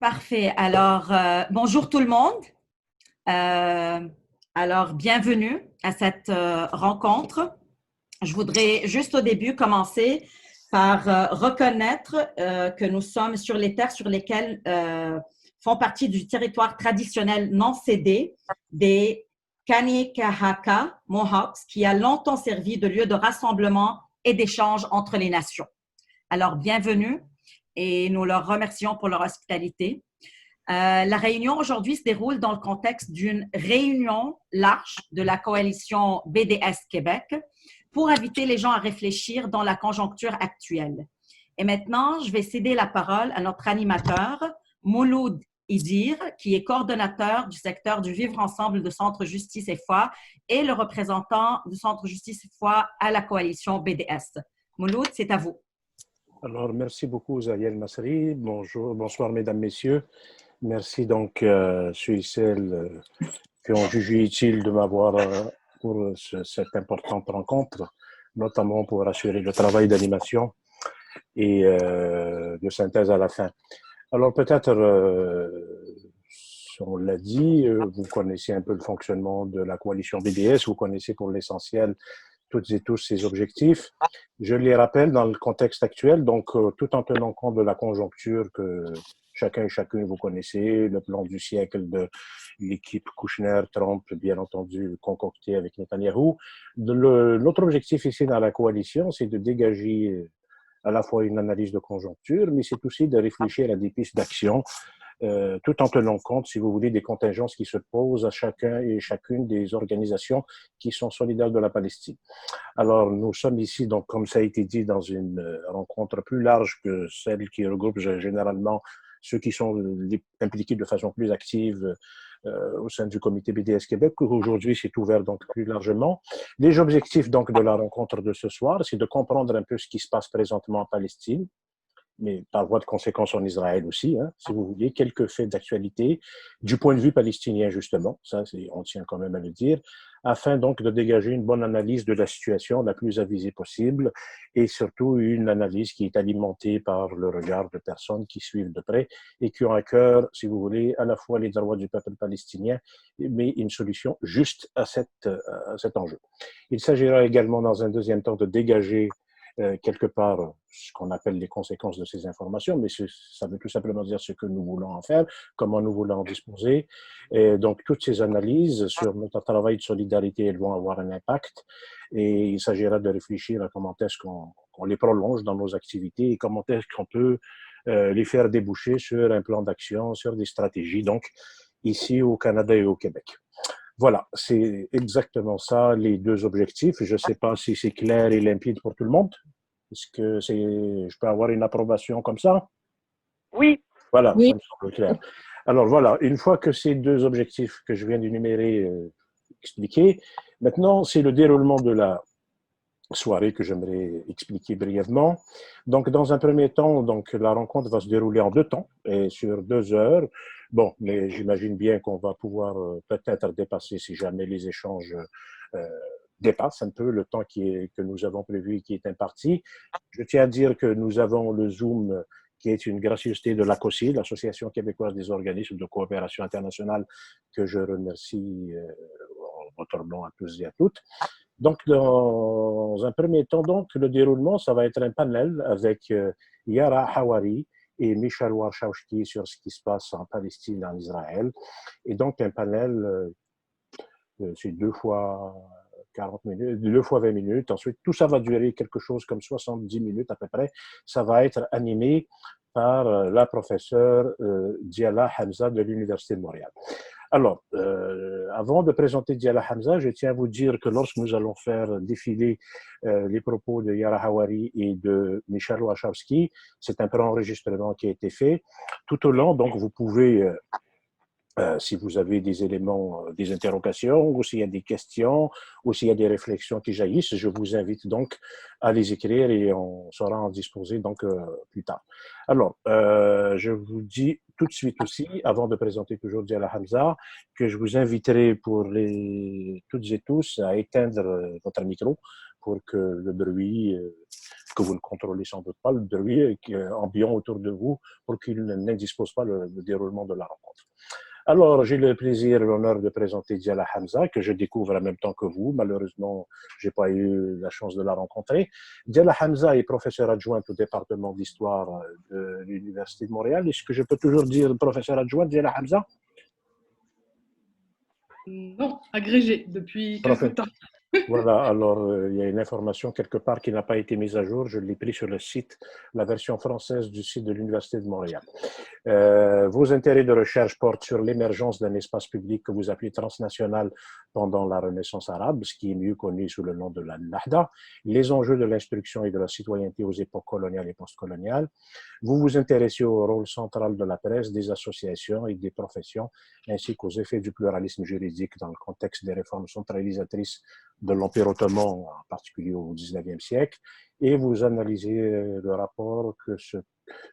Parfait. Alors, bonjour tout le monde. Alors, bienvenue à cette rencontre. Je voudrais juste au début commencer par reconnaître que nous sommes sur les terres sur lesquelles font partie du territoire traditionnel non cédé des Kanekahaka Mohawks, qui a longtemps servi de lieu de rassemblement et d'échange entre les nations. Alors, bienvenue et nous leur remercions pour leur hospitalité. La réunion aujourd'hui se déroule dans le contexte d'une réunion large de la Coalition BDS-Québec pour inviter les gens à réfléchir dans la conjoncture actuelle. Et maintenant, je vais céder la parole à notre animateur, Mouloud Idir, qui est coordonnateur du secteur du Vivre Ensemble de Centre Justice et Foi et le représentant du Centre Justice et Foi à la Coalition BDS. Mouloud, c'est à vous. Alors, merci beaucoup, Zahia El-Masri. Bonjour, bonsoir, mesdames, messieurs. Merci donc ceux et celles qui ont jugé utile de m'avoir pour cette importante rencontre, notamment pour assurer le travail d'animation et de synthèse à la fin. Alors peut-être, on l'a dit, vous connaissez un peu le fonctionnement de la coalition BDS, vous connaissez pour l'essentiel toutes et tous ces objectifs. Je les rappelle dans le contexte actuel, donc tout en tenant compte de la conjoncture que chacun et chacune vous connaissez, le plan du siècle de l'équipe Kouchner-Trump, bien entendu, concocté avec Netanyahou. Notre objectif ici dans la coalition, c'est de dégager à la fois une analyse de conjoncture, mais c'est aussi de réfléchir à des pistes d'action, tout en tenant compte, si vous voulez, des contingences qui se posent à chacun et chacune des organisations qui sont solidaires de la Palestine. Alors, nous sommes ici, donc, comme ça a été dit, dans une rencontre plus large que celle qui regroupe généralement ceux qui sont impliqués de façon plus active au sein du comité BDS Québec. Aujourd'hui, c'est ouvert donc plus largement. Les objectifs donc de la rencontre de ce soir, c'est de comprendre un peu ce qui se passe présentement en Palestine, mais par voie de conséquence en Israël aussi, hein, si vous voulez, quelques faits d'actualité du point de vue palestinien, justement, ça on tient quand même à le dire, afin donc de dégager une bonne analyse de la situation la plus avisée possible et surtout une analyse qui est alimentée par le regard de personnes qui suivent de près et qui ont à cœur, si vous voulez, à la fois les droits du peuple palestinien, mais une solution juste à cet enjeu. Il s'agira également dans un deuxième temps de dégager quelque part ce qu'on appelle les conséquences de ces informations, mais ça veut tout simplement dire ce que nous voulons en faire, comment nous voulons en disposer. Et donc, toutes ces analyses sur notre travail de solidarité, elles vont avoir un impact et il s'agira de réfléchir à comment est-ce qu'on les prolonge dans nos activités et comment est-ce qu'on peut les faire déboucher sur un plan d'action, sur des stratégies, donc ici au Canada et au Québec. Voilà, c'est exactement ça, les deux objectifs. Je ne sais pas si c'est clair et limpide pour tout le monde. Est-ce que je peux avoir une approbation comme ça? Oui. Voilà, oui. ça me semble clair. Alors voilà, une fois que ces deux objectifs que je viens d'énumérer expliqués, maintenant c'est le déroulement de la soirée que j'aimerais expliquer brièvement. Donc, dans un premier temps, donc, la rencontre va se dérouler en 2 temps et sur 2 heures. Bon, mais j'imagine bien qu'on va pouvoir peut-être dépasser si jamais les échanges dépassent un peu le temps que nous avons prévu et qui est imparti. Je tiens à dire que nous avons le Zoom qui est une gracieuseté de l'ACOSI, l'Association québécoise des organismes de coopération internationale, que je remercie en votre nom à tous et à toutes. Donc, dans un premier temps, donc, le déroulement, ça va être un panel avec Yara, Hawari et Michel Warschawski sur ce qui se passe en Palestine et en Israël. Et donc, un panel, c'est 2 fois 40 minutes, 2 fois 20 minutes. Ensuite, tout ça va durer quelque chose comme 70 minutes à peu près. Ça va être animé par la professeure Dyala Hamzah de l'Université de Montréal. Alors, avant de présenter Dyala Hamzah, je tiens à vous dire que lorsque nous allons faire défiler les propos de Yara Hawari et de Michel Warschawski, c'est un préenregistrement qui a été fait. Tout au long, donc, vous pouvez si vous avez des éléments, des interrogations, ou s'il y a des questions, ou s'il y a des réflexions qui jaillissent, je vous invite donc à les écrire et on sera en disposer donc plus tard. Alors, je vous dis tout de suite aussi, avant de présenter toujours Dyala Hamzah, que je vous inviterai pour toutes et tous à éteindre votre micro pour que le bruit, que vous ne contrôlez sans doute pas, le bruit ambiant autour de vous, pour qu'il n'indispose pas le déroulement de la rencontre. Alors, j'ai le plaisir et l'honneur de présenter Dyala Hamzah, que je découvre en même temps que vous. Malheureusement, je n'ai pas eu la chance de la rencontrer. Dyala Hamzah est professeur adjointe au département d'histoire de l'Université de Montréal. Est-ce que je peux toujours dire professeur adjoint, Dyala Hamzah? Non, agrégé depuis quelques temps. Voilà, alors il y a une information quelque part qui n'a pas été mise à jour. Je l'ai pris sur le site, la version française du site de l'Université de Montréal. Vos intérêts de recherche portent sur l'émergence d'un espace public que vous appelez transnational pendant la Renaissance arabe, ce qui est mieux connu sous le nom de la Nahda, les enjeux de l'instruction et de la citoyenneté aux époques coloniales et postcoloniales. Vous vous intéressez au rôle central de la presse, des associations et des professions, ainsi qu'aux effets du pluralisme juridique dans le contexte des réformes centralisatrices de l'Empire ottoman, en particulier au XIXe siècle, et vous analysez le rapport que ce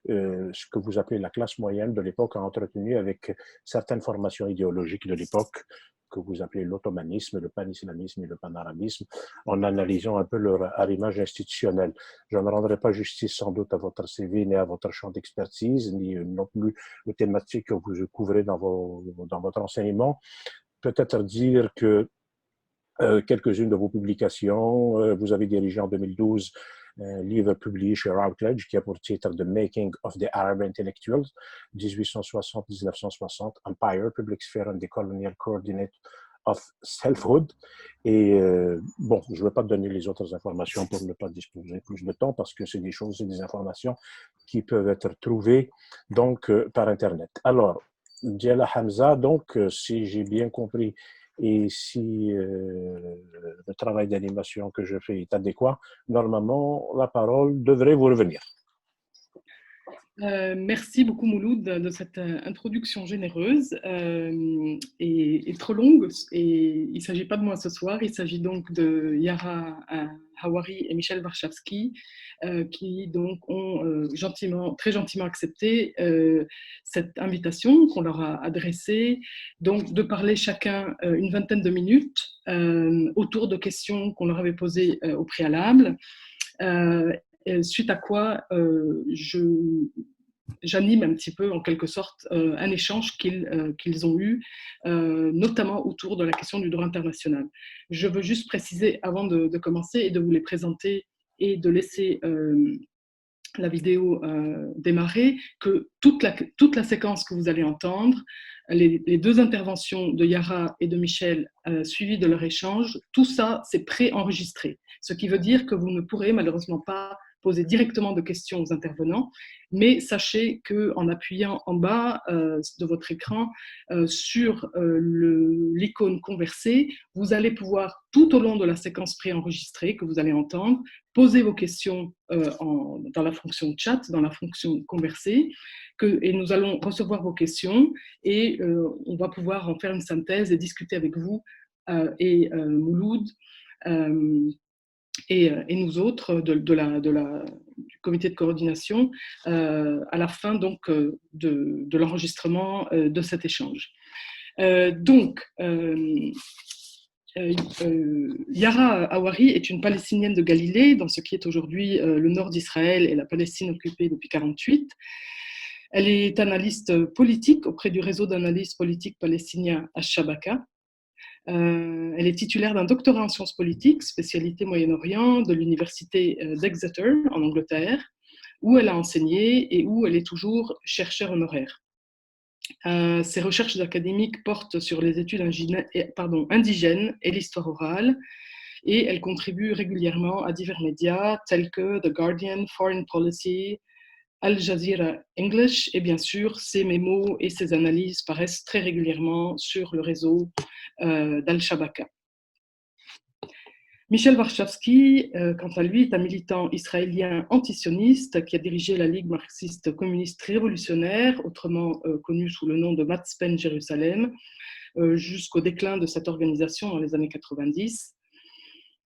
que vous appelez la classe moyenne de l'époque a entretenu avec certaines formations idéologiques de l'époque, que vous appelez l'ottomanisme, le panislamisme et le panarabisme, en analysant un peu leur arrimage institutionnel. Je ne rendrai pas justice sans doute à votre CV, ni à votre champ d'expertise, ni non plus aux thématiques que vous couvrez dans votre enseignement. Peut-être dire que quelques-unes de vos publications. Vous avez dirigé en 2012 un livre publié chez Routledge qui a pour titre The Making of the Arab Intellectuals, 1860-1960, Empire, Public Sphere and the Colonial Coordinate of Selfhood. Et bon, je ne vais pas donner les autres informations pour ne pas disposer plus de temps parce que c'est des informations qui peuvent être trouvées donc par Internet. Alors, Dyala Hamzah, donc, si j'ai bien compris, et si le travail d'animation que je fais est adéquat, normalement, la parole devrait vous revenir. Merci beaucoup Mouloud de cette introduction généreuse et trop longue. Et il ne s'agit pas de moi ce soir, il s'agit donc de Yara Hawari et Michel Warschawski qui donc ont très gentiment accepté cette invitation qu'on leur a adressée, donc de parler chacun une vingtaine de minutes autour de questions qu'on leur avait posées au préalable. Suite à quoi j'anime un petit peu en quelque sorte un échange qu'ils ont eu, notamment autour de la question du droit international. Je veux juste préciser avant de commencer et de vous les présenter et de laisser la vidéo démarrer, que toute la séquence que vous allez entendre, les deux interventions de Yara et de Michel suivies de leur échange, tout ça c'est préenregistré, ce qui veut dire que vous ne pourrez malheureusement pas poser directement de questions aux intervenants, mais sachez qu'en appuyant en bas de votre écran sur l'icône converser, vous allez pouvoir tout au long de la séquence préenregistrée que vous allez entendre, poser vos questions dans la fonction chat, dans la fonction converser, et nous allons recevoir vos questions et on va pouvoir en faire une synthèse et discuter avec vous et Mouloud et nous autres du comité de coordination à la fin donc de l'enregistrement de cet échange. Yara Hawari est une Palestinienne de Galilée, dans ce qui est aujourd'hui le nord d'Israël et la Palestine occupée depuis 1948. Elle est analyste politique auprès du réseau d'analystes politiques palestiniens à Shabaka. Elle est titulaire d'un doctorat en sciences politiques, spécialité Moyen-Orient, de l'université d'Exeter en Angleterre, où elle a enseigné et où elle est toujours chercheure honoraire. Ses recherches académiques portent sur les études indigènes et l'histoire orale, et elle contribue régulièrement à divers médias tels que The Guardian, Foreign Policy, Al Jazeera English, et bien sûr, ses mémos et ses analyses paraissent très régulièrement sur le réseau d'Al-Shabaka. Michel Warschawski, quant à lui, est un militant israélien antisioniste qui a dirigé la Ligue marxiste communiste révolutionnaire, autrement connue sous le nom de Matzpen Jérusalem, jusqu'au déclin de cette organisation dans les années 90.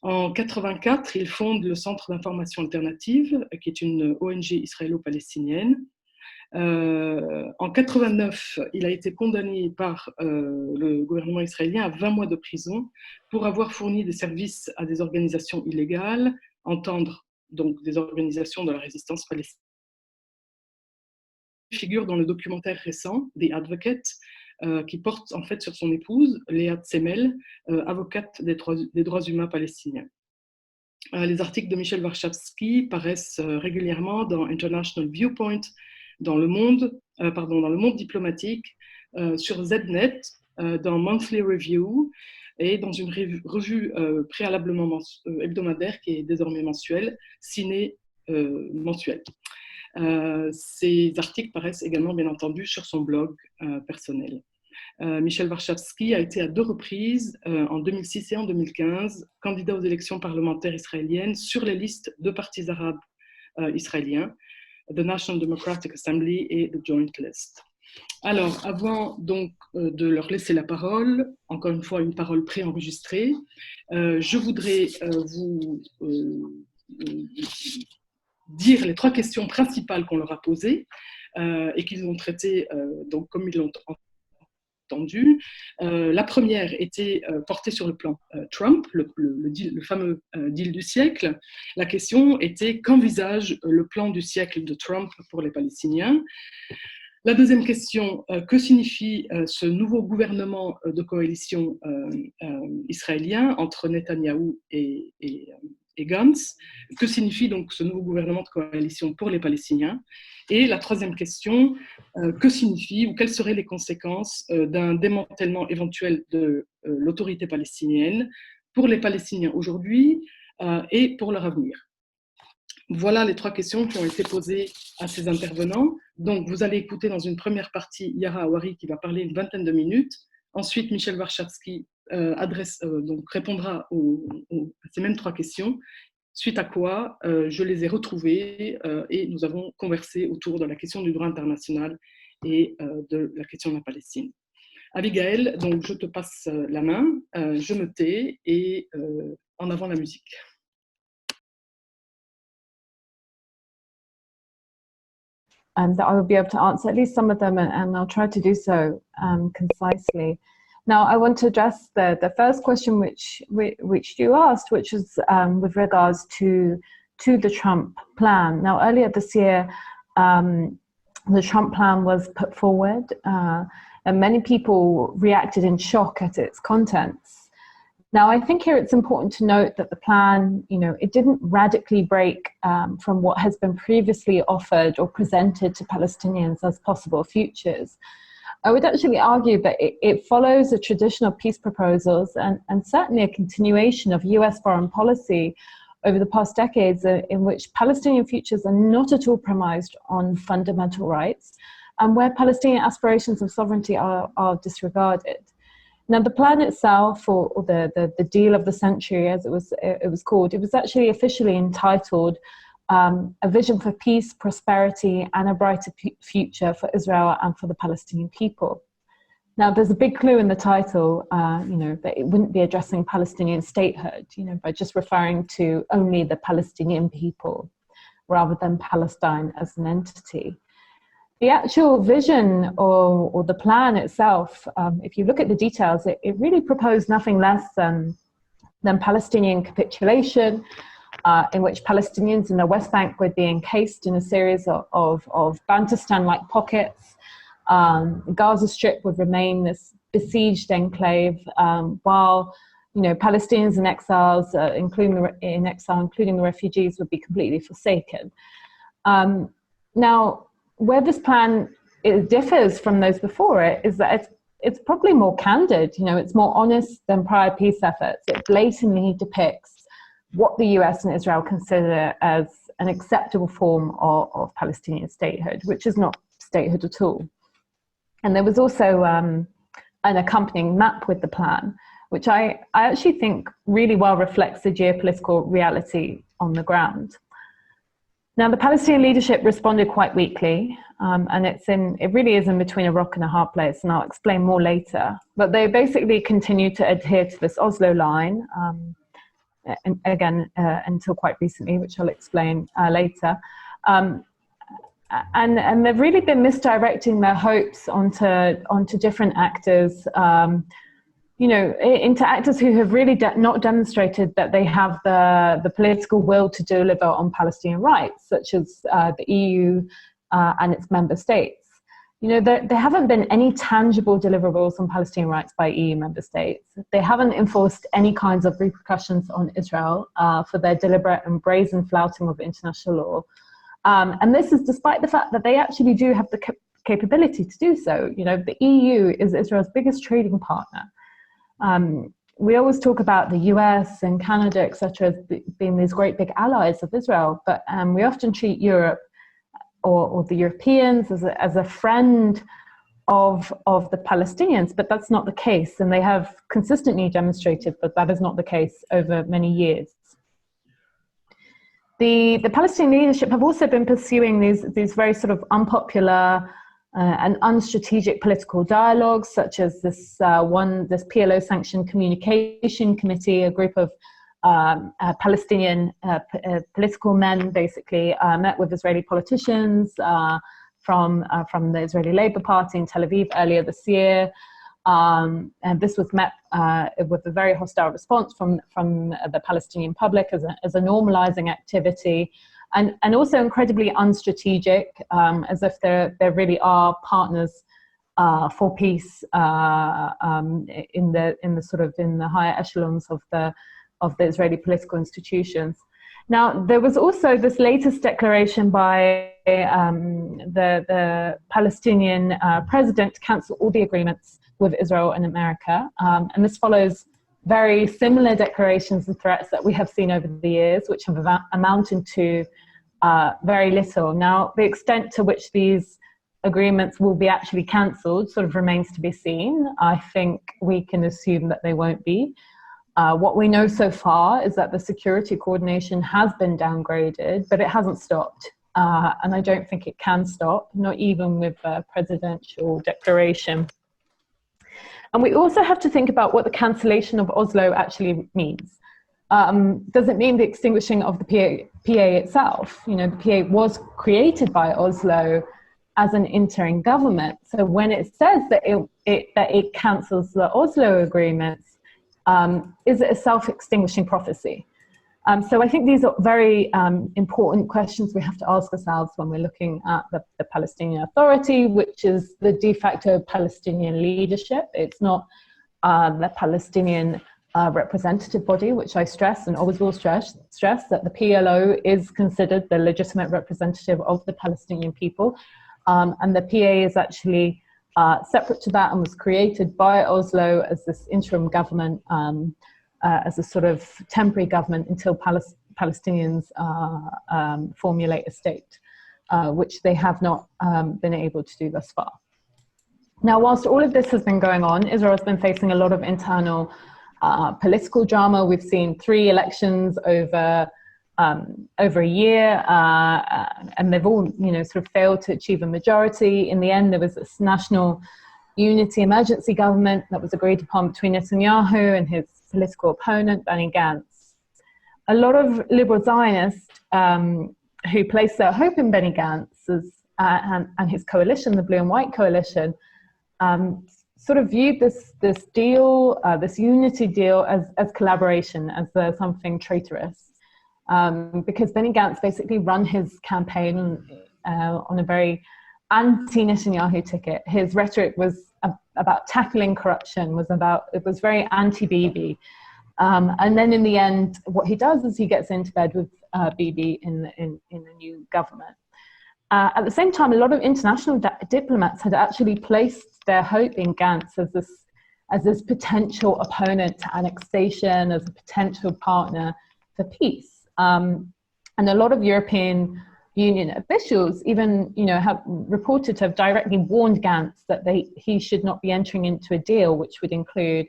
En 1984, il fonde le Centre d'information alternative, qui est une ONG israélo-palestinienne. En 89, il a été condamné par le gouvernement israélien à 20 mois de prison pour avoir fourni des services à des organisations illégales, entendre donc des organisations de la résistance palestinienne. Il figure dans le documentaire récent, The Advocate, qui porte en fait sur son épouse, Léa Tsemel, avocate des droits humains palestiniens. Les articles de Michel Warschawski paraissent régulièrement dans International Viewpoint, dans le monde diplomatique, sur Znet, dans Monthly Review et dans une revue préalablement hebdomadaire qui est désormais mensuelle, Ciné mensuel. Ces articles paraissent également, bien entendu, sur son blog personnel. Michel Warschawski a été à 2 reprises, en 2006 et en 2015, candidat aux élections parlementaires israéliennes sur les listes de partis arabes israéliens, The National Democratic Assembly et The Joint List. Alors, avant donc de leur laisser la parole, encore une fois une parole préenregistrée, je voudrais vous dire les 3 questions principales qu'on leur a posées et qu'ils ont traitées donc comme ils l'ont entendu. La première était portée sur le plan Trump, le fameux deal du siècle. La question était: qu'envisage le plan du siècle de Trump pour les Palestiniens? La deuxième question: que signifie ce nouveau gouvernement de coalition israélien entre Netanyahou et Gantz? Que signifie donc ce nouveau gouvernement de coalition pour les Palestiniens? Et la troisième question: que signifie ou quelles seraient les conséquences d'un démantèlement éventuel de l'autorité palestinienne pour les Palestiniens aujourd'hui et pour leur avenir? Voilà les 3 questions qui ont été posées à ces intervenants. Donc, vous allez écouter dans une première partie Yara Hawari qui va parler une vingtaine de minutes. Ensuite, Michel Warschawski répondra à ces mêmes 3 questions, suite à quoi je les ai retrouvés et nous avons conversé autour de la question du droit international et de la question de la Palestine. Abigail, donc je te passe la main, je me tais et en avant la musique. That I will be able to answer at least some of them, and I'll try to do so concisely. Now, I want to address the first question which you asked, which is with regards to the Trump plan. Now, earlier this year, the Trump plan was put forward, and many people reacted in shock at its contents. Now, I think here it's important to note that the plan, it didn't radically break from what has been previously offered or presented to Palestinians as possible futures. I would actually argue that it follows the traditional peace proposals and certainly a continuation of US foreign policy over the past decades in which Palestinian futures are not at all premised on fundamental rights and where Palestinian aspirations of sovereignty are disregarded. Now, the plan itself, or the deal of the century, as it was called, it was actually officially entitled A Vision for Peace, Prosperity, and a Brighter Future for Israel and for the Palestinian People. Now, there's a big clue in the title, that it wouldn't be addressing Palestinian statehood, by just referring to only the Palestinian people, rather than Palestine as an entity. The actual vision or the plan itself, if you look at the details, it really proposed nothing less than Palestinian capitulation, in which Palestinians in the West Bank would be encased in a series of Bantustan-like pockets. The Gaza Strip would remain this besieged enclave, while Palestinians and exiles, including the refugees, would be completely forsaken. Now, where this plan differs from those before it is that it's probably more candid. It's more honest than prior peace efforts. It blatantly depicts what the US and Israel consider as an acceptable form of Palestinian statehood, which is not statehood at all. And there was also an accompanying map with the plan, which I actually think really well reflects the geopolitical reality on the ground. Now, the Palestinian leadership responded quite weakly, and it really is in between a rock and a hard place, and I'll explain more later. But they basically continue to adhere to this Oslo line, and again, until quite recently, which I'll explain later. and they've really been misdirecting their hopes onto different actors, into actors who have really not demonstrated that they have the political will to deliver on Palestinian rights, such as the EU and its member states. There haven't been any tangible deliverables on Palestinian rights by EU member states. They haven't enforced any kinds of repercussions on Israel for their deliberate and brazen flouting of international law. And this is despite the fact that they actually do have the capability to do so. The EU is Israel's biggest trading partner. We always talk about the US and Canada, etc., as being these great big allies of Israel, but we often treat Europe or the Europeans as a friend of the Palestinians, but that's not the case, and they have consistently demonstrated that that is not the case over many years. The Palestinian leadership have also been pursuing these very sort of unpopular and unstrategic political dialogues, such as this PLO-sanctioned communication committee, a group of Palestinian political men basically met with Israeli politicians from the Israeli Labour Party in Tel Aviv earlier this year. And this was met with a very hostile response from the Palestinian public as a normalizing activity, and also incredibly unstrategic, as if there really are partners for peace in the higher echelons of the Israeli political institutions. Now, there was also this latest declaration by the Palestinian president to cancel all the agreements with Israel and America. And this follows very similar declarations and threats that we have seen over the years, which have amounted to very little. Now, the extent to which these agreements will be actually cancelled sort of remains to be seen. I think we can assume that they won't be. What we know so far is that the security coordination has been downgraded, but it hasn't stopped. And I don't think it can stop, not even with a presidential declaration. And we also have to think about what the cancellation of Oslo actually means. Does it mean the extinguishing of the PA itself? The PA was created by Oslo as an interim government. So when it says that it cancels the Oslo agreements, is it a self-extinguishing prophecy? So I think these are very important questions we have to ask ourselves when we're looking at the Palestinian Authority, which is the de facto Palestinian leadership. It's not the Palestinian representative body, which I stress and always will stress that the PLO is considered the legitimate representative of the Palestinian people. And the PA is actually separate to that and was created by Oslo as this interim government, as a sort of temporary government until Palestinians formulate a state, which they have not been able to do thus far. Now, whilst all of this has been going on, Israel has been facing a lot of internal political drama. We've seen 3 elections over a year, and they've all, sort of failed to achieve a majority. In the end, there was this national unity emergency government that was agreed upon between Netanyahu and his political opponent, Benny Gantz. A lot of liberal Zionists who placed their hope in Benny Gantz and his coalition, the Blue and White Coalition, sort of viewed this deal, this unity deal, as collaboration, as something traitorous. Because Benny Gantz basically run his campaign on a very anti-Netanyahu ticket. His rhetoric was about tackling corruption, it was very anti-Bibi. And then in the end, what he does is he gets into bed with Bibi in the new government. At the same time, a lot of international diplomats had actually placed their hope in Gantz as this potential opponent to annexation, as a potential partner for peace. And a lot of European Union officials even, have reported to have directly warned Gantz that he should not be entering into a deal which would include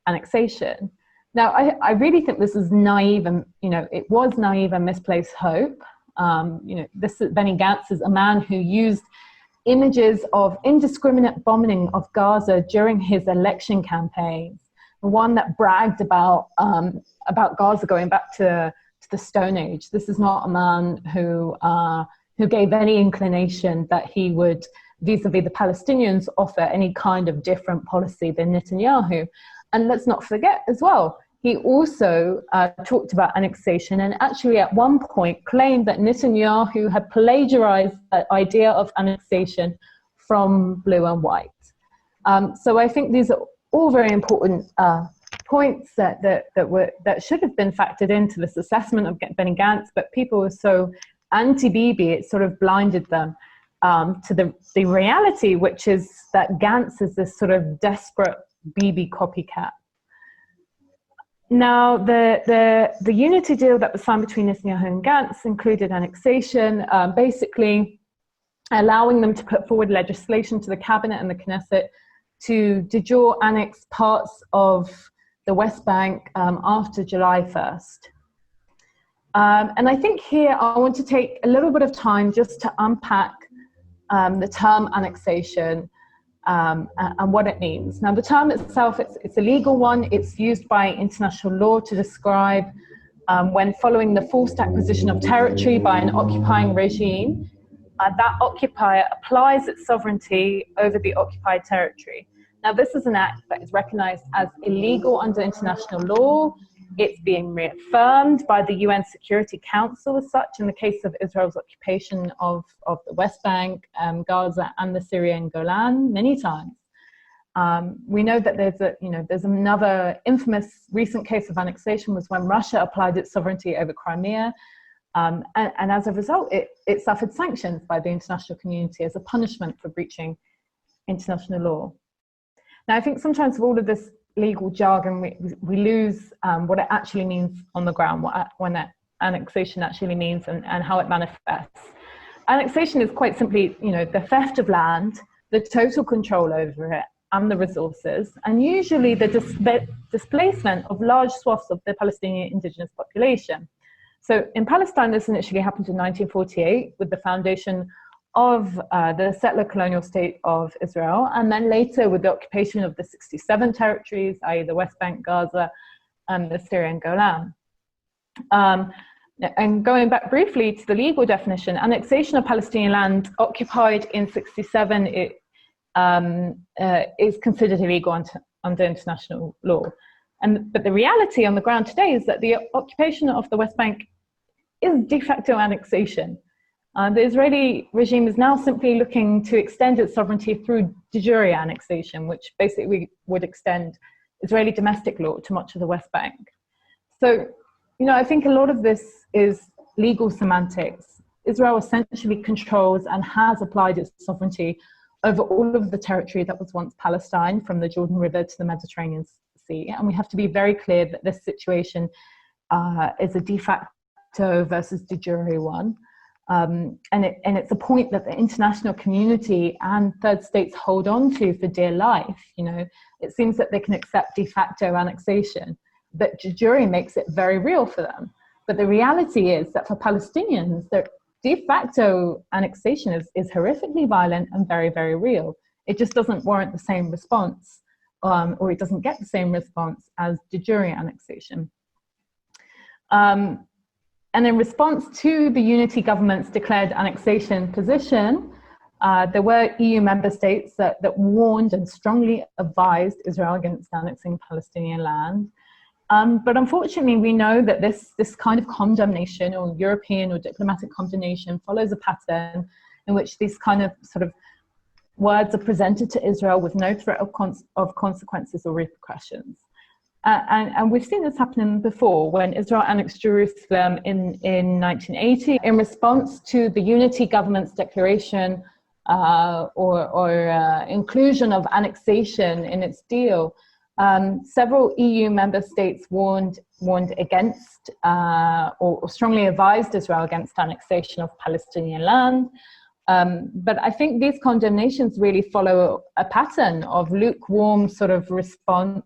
annexation. Now, I really think this is naive, and it was naive and misplaced hope. Benny Gantz is a man who used images of indiscriminate bombing of Gaza during his election campaigns, the one that bragged about Gaza going back to the Stone Age. This is not a man who who gave any inclination that he would, vis-a-vis the Palestinians, offer any kind of different policy than Netanyahu. And let's not forget as well, he also talked about annexation and actually at one point claimed that Netanyahu had plagiarized the idea of annexation from Blue and White. So I think these are all very important points that should have been factored into this assessment of Benny Gantz, but people were so anti-Bibi, it sort of blinded them to the reality, which is that Gantz is this sort of desperate Bibi copycat. Now, the unity deal that was signed between Netanyahu and Gantz included annexation, basically allowing them to put forward legislation to the cabinet and the Knesset to de jure annex parts of the West Bank after July 1st. And I think here I want to take a little bit of time just to unpack the term annexation and what it means. Now, the term itself, it's a legal one. It's used by international law to describe when following the forced acquisition of territory by an occupying regime, that occupier applies its sovereignty over the occupied territory. Now, this is an act that is recognized as illegal under international law. It's being reaffirmed by the UN Security Council as such in the case of Israel's occupation of the West Bank, Gaza, and the Syrian Golan many times. We know that there's another infamous recent case of annexation was when Russia applied its sovereignty over Crimea. And as a result, it suffered sanctions by the international community as a punishment for breaching international law. Now, I think sometimes with all of this legal jargon, we lose what it actually means on the ground, when that annexation actually means and how it manifests. Annexation is quite simply, the theft of land, the total control over it and the resources, and usually the displacement of large swaths of the Palestinian indigenous population. So in Palestine, this initially happened in 1948 with the foundation of the settler colonial state of Israel, and then later with the occupation of the 67 territories, i.e. the West Bank, Gaza, and the Syrian Golan. And going back briefly to the legal definition, annexation of Palestinian land occupied in 67 is considered illegal under international law. But the reality on the ground today is that the occupation of the West Bank is de facto annexation. The Israeli regime is now simply looking to extend its sovereignty through de jure annexation, which basically would extend Israeli domestic law to much of the West Bank. So, I think a lot of this is legal semantics. Israel essentially controls and has applied its sovereignty over all of the territory that was once Palestine, from the Jordan River to the Mediterranean Sea. And we have to be very clear that this situation is a de facto versus de jure one. And it's a point that the international community and third states hold on to for dear life. It seems that they can accept de facto annexation, but de jure makes it very real for them. But the reality is that for Palestinians, their de facto annexation is horrifically violent and very, very real. It just doesn't warrant the same response, or it doesn't get the same response as de jure annexation. And in response to the unity government's declared annexation position, there were EU member states that warned and strongly advised Israel against annexing Palestinian land. But unfortunately, we know that this kind of condemnation, or European or diplomatic condemnation, follows a pattern in which these kind of sort of words are presented to Israel with no threat of consequences or repercussions. And we've seen this happening before when Israel annexed Jerusalem in 1980 in response to the unity government's declaration or inclusion of annexation in its deal. Several EU member states warned against or strongly advised Israel against annexation of Palestinian land. But I think these condemnations really follow a pattern of lukewarm sort of response,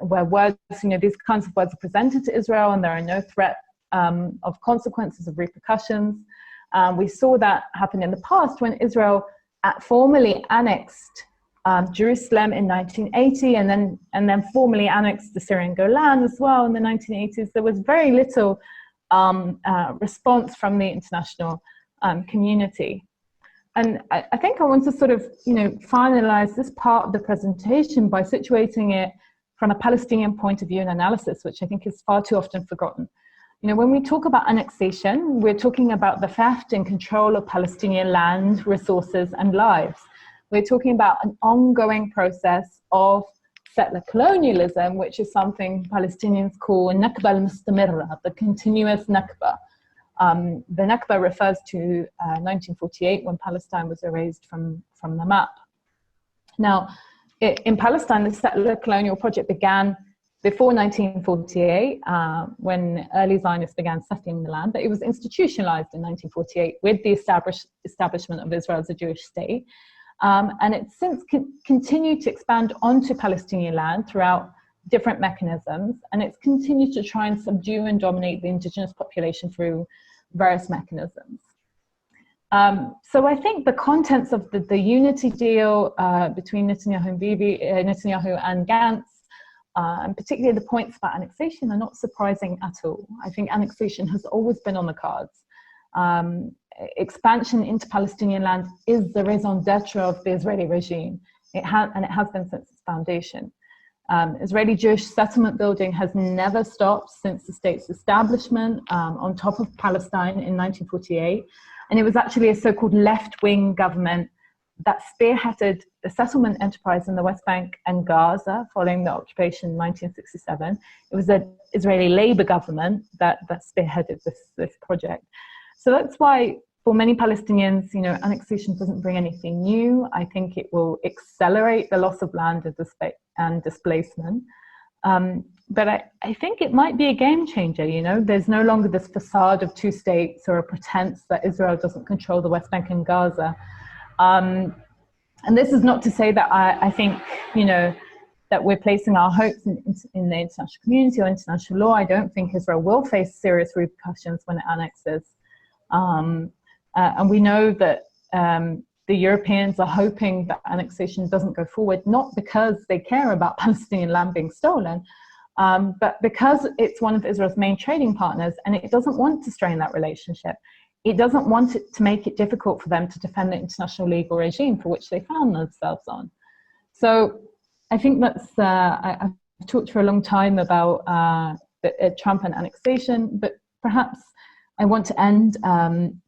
where words, these kinds of words are presented to Israel and there are no threat of consequences, of repercussions. We saw that happen in the past when Israel formally annexed Jerusalem in 1980 and then formally annexed the Syrian Golan as well in the 1980s. There was very little response from the international community. And I think I want to sort of, finalize this part of the presentation by situating it from a Palestinian point of view and analysis, which I think is far too often forgotten. When we talk about annexation, we're talking about the theft and control of Palestinian land, resources, and lives. We're talking about an ongoing process of settler colonialism, which is something Palestinians call Nakba al-Mustamirra, the continuous Nakba. The Nakba refers to 1948, when Palestine was erased from the map. Now, in Palestine, the settler colonial project began before 1948, when early Zionists began settling the land, but it was institutionalized in 1948 with the establishment of Israel as a Jewish state. And it's since continued to expand onto Palestinian land throughout different mechanisms, and it's continued to try and subdue and dominate the indigenous population through various mechanisms. So I think the contents of the unity deal between Netanyahu and Gantz, and particularly the points about annexation, are not surprising at all. I think annexation has always been on the cards. Expansion into Palestinian land is the raison d'etre of the Israeli regime. It has been since its foundation. Israeli Jewish settlement building has never stopped since the state's establishment on top of Palestine in 1948. And it was actually a so-called left-wing government that spearheaded the settlement enterprise in the West Bank and Gaza following the occupation in 1967. It was the Israeli Labour government that spearheaded this project. So that's why, for many Palestinians, annexation doesn't bring anything new. I think it will accelerate the loss of land and displacement. But I think it might be a game changer. There's no longer this facade of two states or a pretense that Israel doesn't control the West Bank and Gaza. And this is not to say that I think, that we're placing our hopes in the international community or international law. I don't think Israel will face serious repercussions when it annexes. And we know that the Europeans are hoping that annexation doesn't go forward, not because they care about Palestinian land being stolen, but because it's one of Israel's main trading partners, and it doesn't want to strain that relationship. It doesn't want it to make it difficult for them to defend the international legal regime for which they found themselves on. So I think that's, I've talked for a long time about Trump and annexation, but perhaps I want to end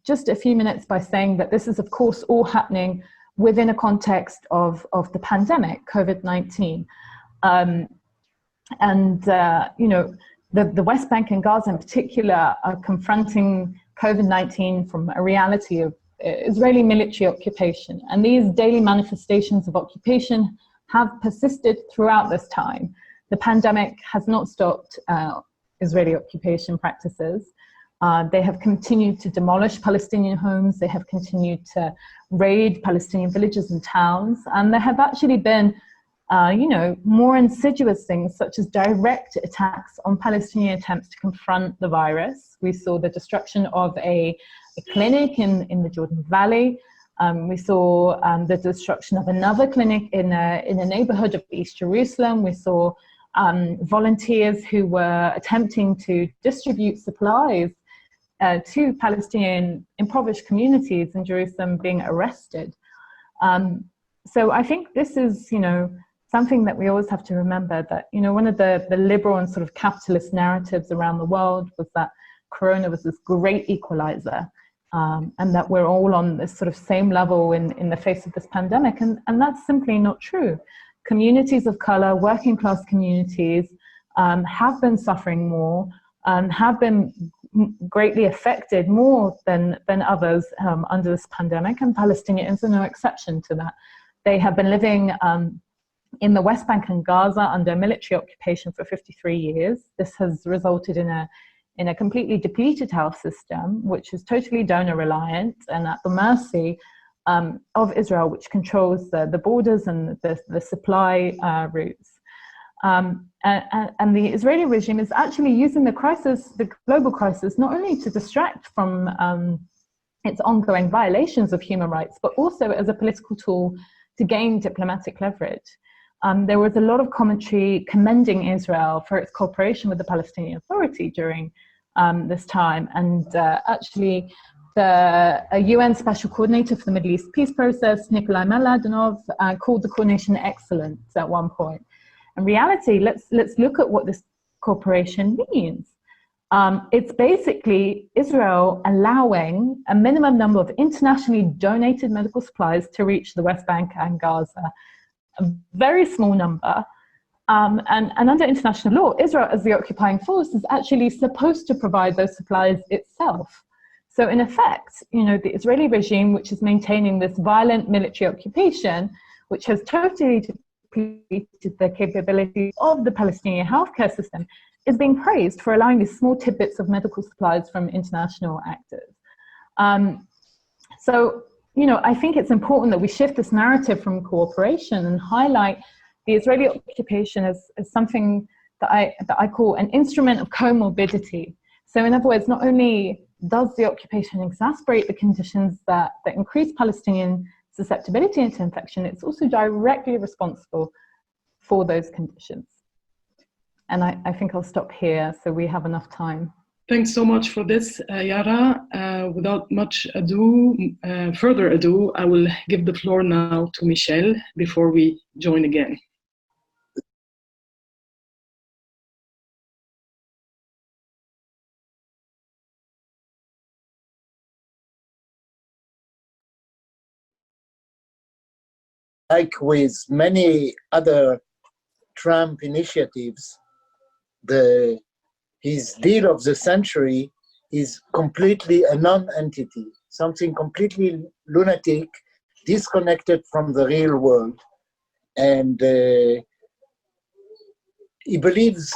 just a few minutes by saying that this is, of course, all happening within a context of the pandemic, COVID-19. The West Bank and Gaza in particular are confronting COVID-19 from a reality of Israeli military occupation. And these daily manifestations of occupation have persisted throughout this time. The pandemic has not stopped Israeli occupation practices. They have continued to demolish Palestinian homes. They have continued to raid Palestinian villages and towns. And there have actually been, more insidious things such as direct attacks on Palestinian attempts to confront the virus. We saw the destruction of a clinic in the Jordan Valley. We saw the destruction of another clinic in a neighborhood of East Jerusalem. We saw volunteers who were attempting to distribute supplies to Palestinian impoverished communities in Jerusalem being arrested. So I think this is, something that we always have to remember, that, one of the liberal and sort of capitalist narratives around the world was that Corona was this great equalizer, and that we're all on this sort of same level in the face of this pandemic. And that's simply not true. Communities of color, working class communities have been suffering more, have been greatly affected more than others under this pandemic, and Palestinians are no exception to that. They have been living in the West Bank and Gaza under military occupation for 53 years. This has resulted in a completely depleted health system, which is totally donor reliant and at the mercy of Israel, which controls the borders and the supply routes. And the Israeli regime is actually using the global crisis, not only to distract from its ongoing violations of human rights, but also as a political tool to gain diplomatic leverage. There was a lot of commentary commending Israel for its cooperation with the Palestinian Authority during this time. And actually, a UN Special Coordinator for the Middle East Peace Process, Nikolai Mladenov, called the coordination excellence at one point. In reality, let's look at what this cooperation means. It's basically Israel allowing a minimum number of internationally donated medical supplies to reach the West Bank and Gaza, a very small number. And under international law, Israel, as the occupying force, is actually supposed to provide those supplies itself. So in effect, the Israeli regime, which is maintaining this violent military occupation, which has totally depleted the capabilities of the Palestinian healthcare system, is being praised for allowing these small tidbits of medical supplies from international actors. So, I think it's important that we shift this narrative from cooperation and highlight the Israeli occupation as something that I call an instrument of comorbidity. So in other words, not only does the occupation exacerbate the conditions that increase Palestinian susceptibility to infection, it's also directly responsible for those conditions. And I think I'll stop here so we have enough time. Thanks so much for this, Yara. Without much further ado, I will give the floor now to Michel before we join again. Like with many other Trump initiatives, his deal of the century is completely a non-entity, something completely lunatic, disconnected from the real world. And he believes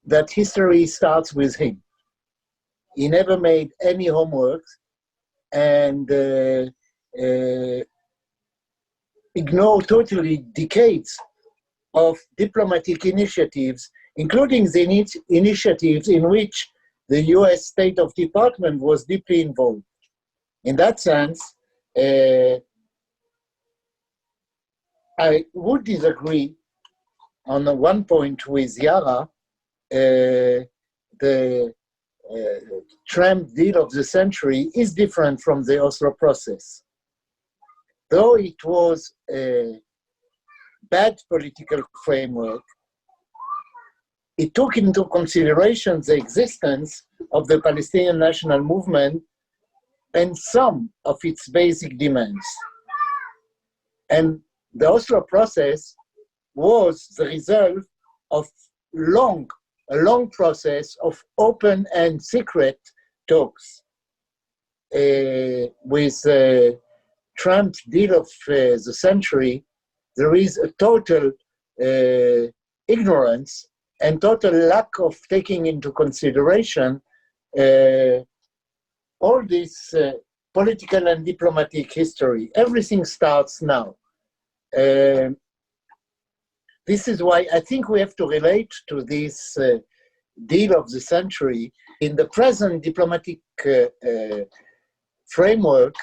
that history starts with him. He never made any homework and ignored totally decades of diplomatic initiatives, including the initiatives in which the US State of Department was deeply involved. In that sense, I would disagree on one point with Yara. The Trump deal of the century is different from the Oslo process. Though it was a bad political framework, it took into consideration the existence of the Palestinian national movement and some of its basic demands. And the Oslo process was the result of a long process of open and secret talks. With Trump's deal of the century, there is a total ignorance and total lack of taking into consideration all this political and diplomatic history. Everything starts now. This is why I think we have to relate to this deal of the century. In the present diplomatic framework,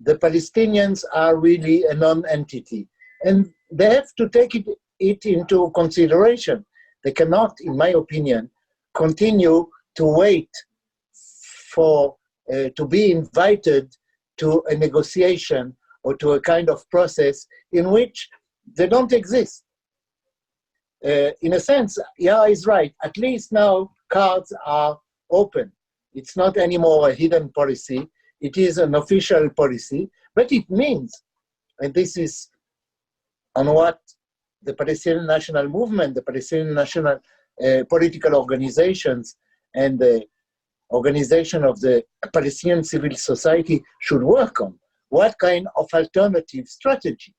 the Palestinians are really a non-entity. And they have to take it into consideration. They cannot, in my opinion, continue to wait for to be invited to a negotiation or to a kind of process in which they don't exist. In a sense, Yara is right. At least now cards are open. It's not anymore a hidden policy. It is an official policy, but it means, and this is on what the Palestinian national movement, the Palestinian national political organizations, and the organization of the Palestinian civil society should work on. What kind of alternative strategy?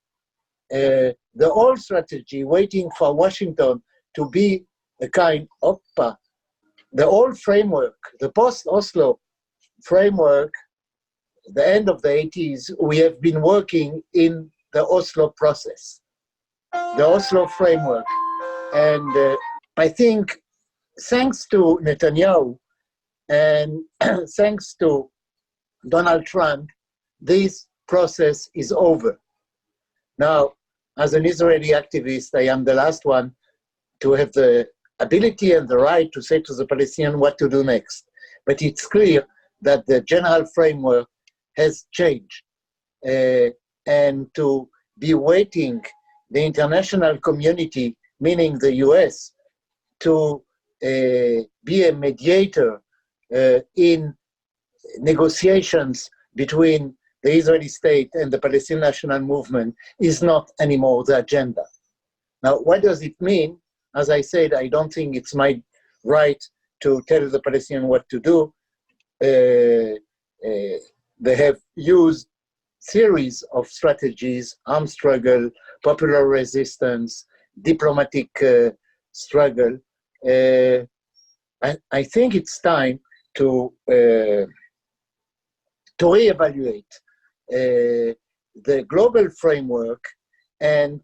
The old strategy, waiting for Washington to be a kind of the old framework, the post-Oslo framework, the end of the 80s, we have been working in the Oslo process, the Oslo framework. And I think thanks to Netanyahu and thanks to Donald Trump, this process is over. Now, as an Israeli activist, I am the last one to have the ability and the right to say to the Palestinians what to do next. But it's clear that the general framework has changed, and to be waiting the international community, meaning the US, to be a mediator in negotiations between the Israeli state and the Palestinian national movement is not anymore the agenda. Now, what does it mean? As I said, I don't think it's my right to tell the Palestinians what to do. They have used series of strategies: armed struggle, popular resistance, diplomatic struggle. I think it's time to reevaluate the global framework and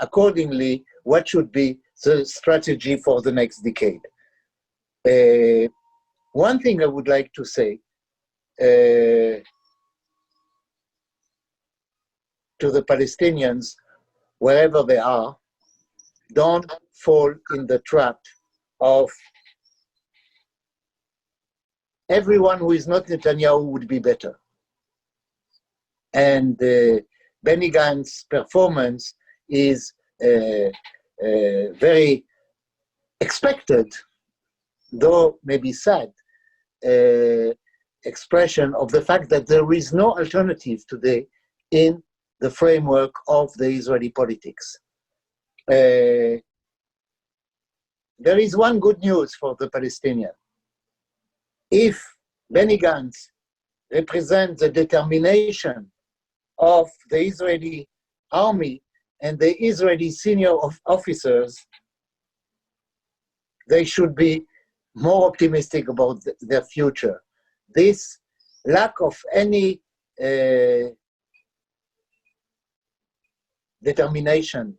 accordingly what should be the strategy for the next decade. One thing I would like to say to the Palestinians, wherever they are, don't fall in the trap of everyone who is not Netanyahu would be better. And Benny Gantz's performance is very expected, though maybe sad, expression of the fact that there is no alternative today in the framework of the Israeli politics. There is one good news for the Palestinians. If Benny Gantz represents the determination of the Israeli army and the Israeli senior officers, they should be more optimistic about their future. This lack of any determination,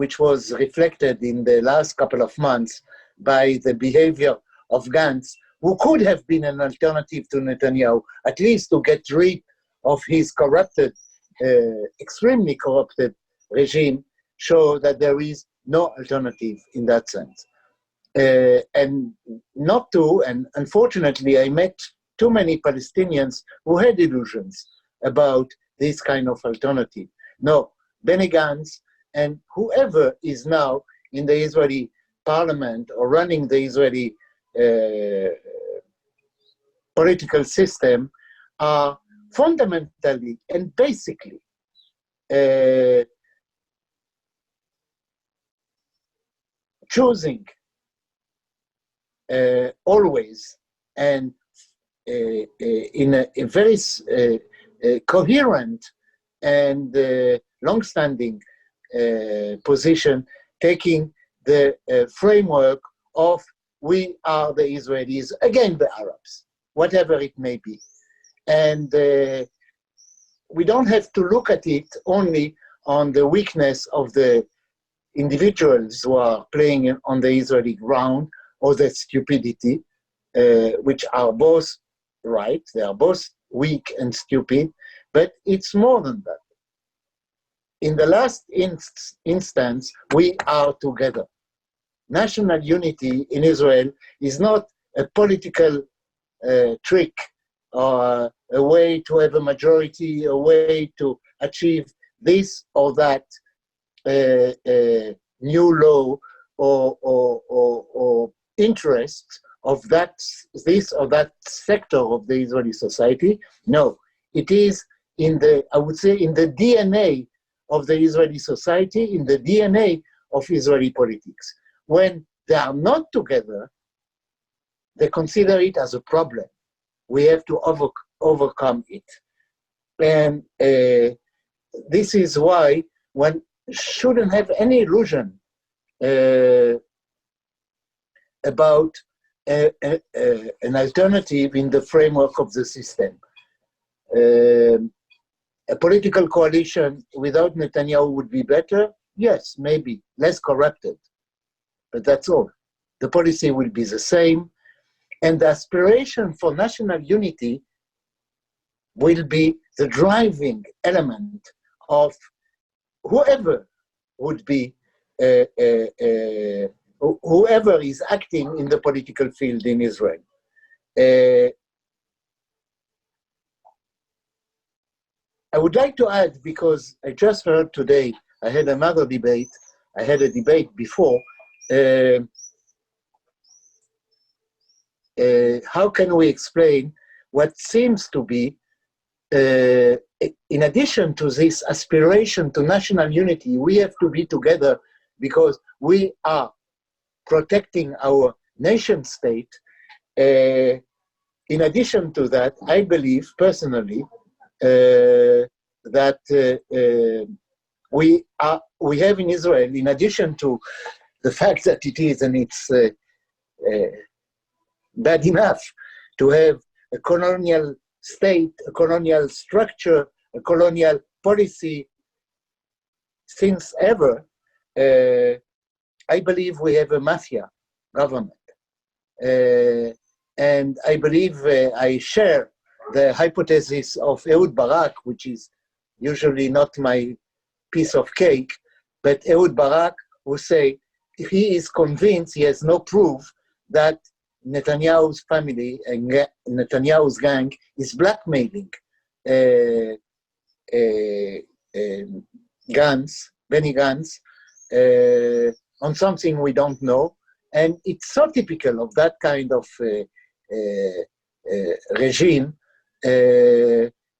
which was reflected in the last couple of months by the behavior of Gantz, who could have been an alternative to Netanyahu, at least to get rid of his corrupted, extremely corrupted regime, show that there is no alternative in that sense. And unfortunately, I met too many Palestinians who had illusions about this kind of alternative. No, Benny Gantz and whoever is now in the Israeli parliament or running the Israeli political system are fundamentally and basically choosing always and in a very coherent and long-standing position, taking the framework of we are the Israelis against the Arabs, whatever it may be. And we don't have to look at it only on the weakness of the individuals who are playing on the Israeli ground or the stupidity, which are both right, they are both weak and stupid, but it's more than that. In the last instance, we are together. National unity in Israel is not a political trick or a way to have a majority, a way to achieve this or that new law or interest of this or that sector of the Israeli society. No, it is in the, I would say, in the DNA of the Israeli society, in the DNA of Israeli politics. When they are not together, they consider it as a problem. We have to overcome it. And this is why one shouldn't have any illusion about an alternative in the framework of the system. A political coalition without Netanyahu would be better? Yes, maybe, less corrupted. But that's all. The policy will be the same. And the aspiration for national unity will be the driving element of whoever would be, whoever is acting in the political field in Israel. I would like to add, because I just heard today, I had another debate, I had a debate before, how can we explain what seems to be, in addition to this aspiration to national unity, we have to be together because we are protecting our nation state. In addition to that, I believe personally that we have in Israel, in addition to the fact that it is, and it's bad enough to have a colonial state, a colonial structure, a colonial policy since ever, I believe we have a mafia government. And I believe I share the hypothesis of Ehud Barak, which is usually not my piece of cake, but Ehud Barak will say he is convinced, he has no proof, that Netanyahu's family and Netanyahu's gang is blackmailing Benny Gantz, on something we don't know. And it's so typical of that kind of regime,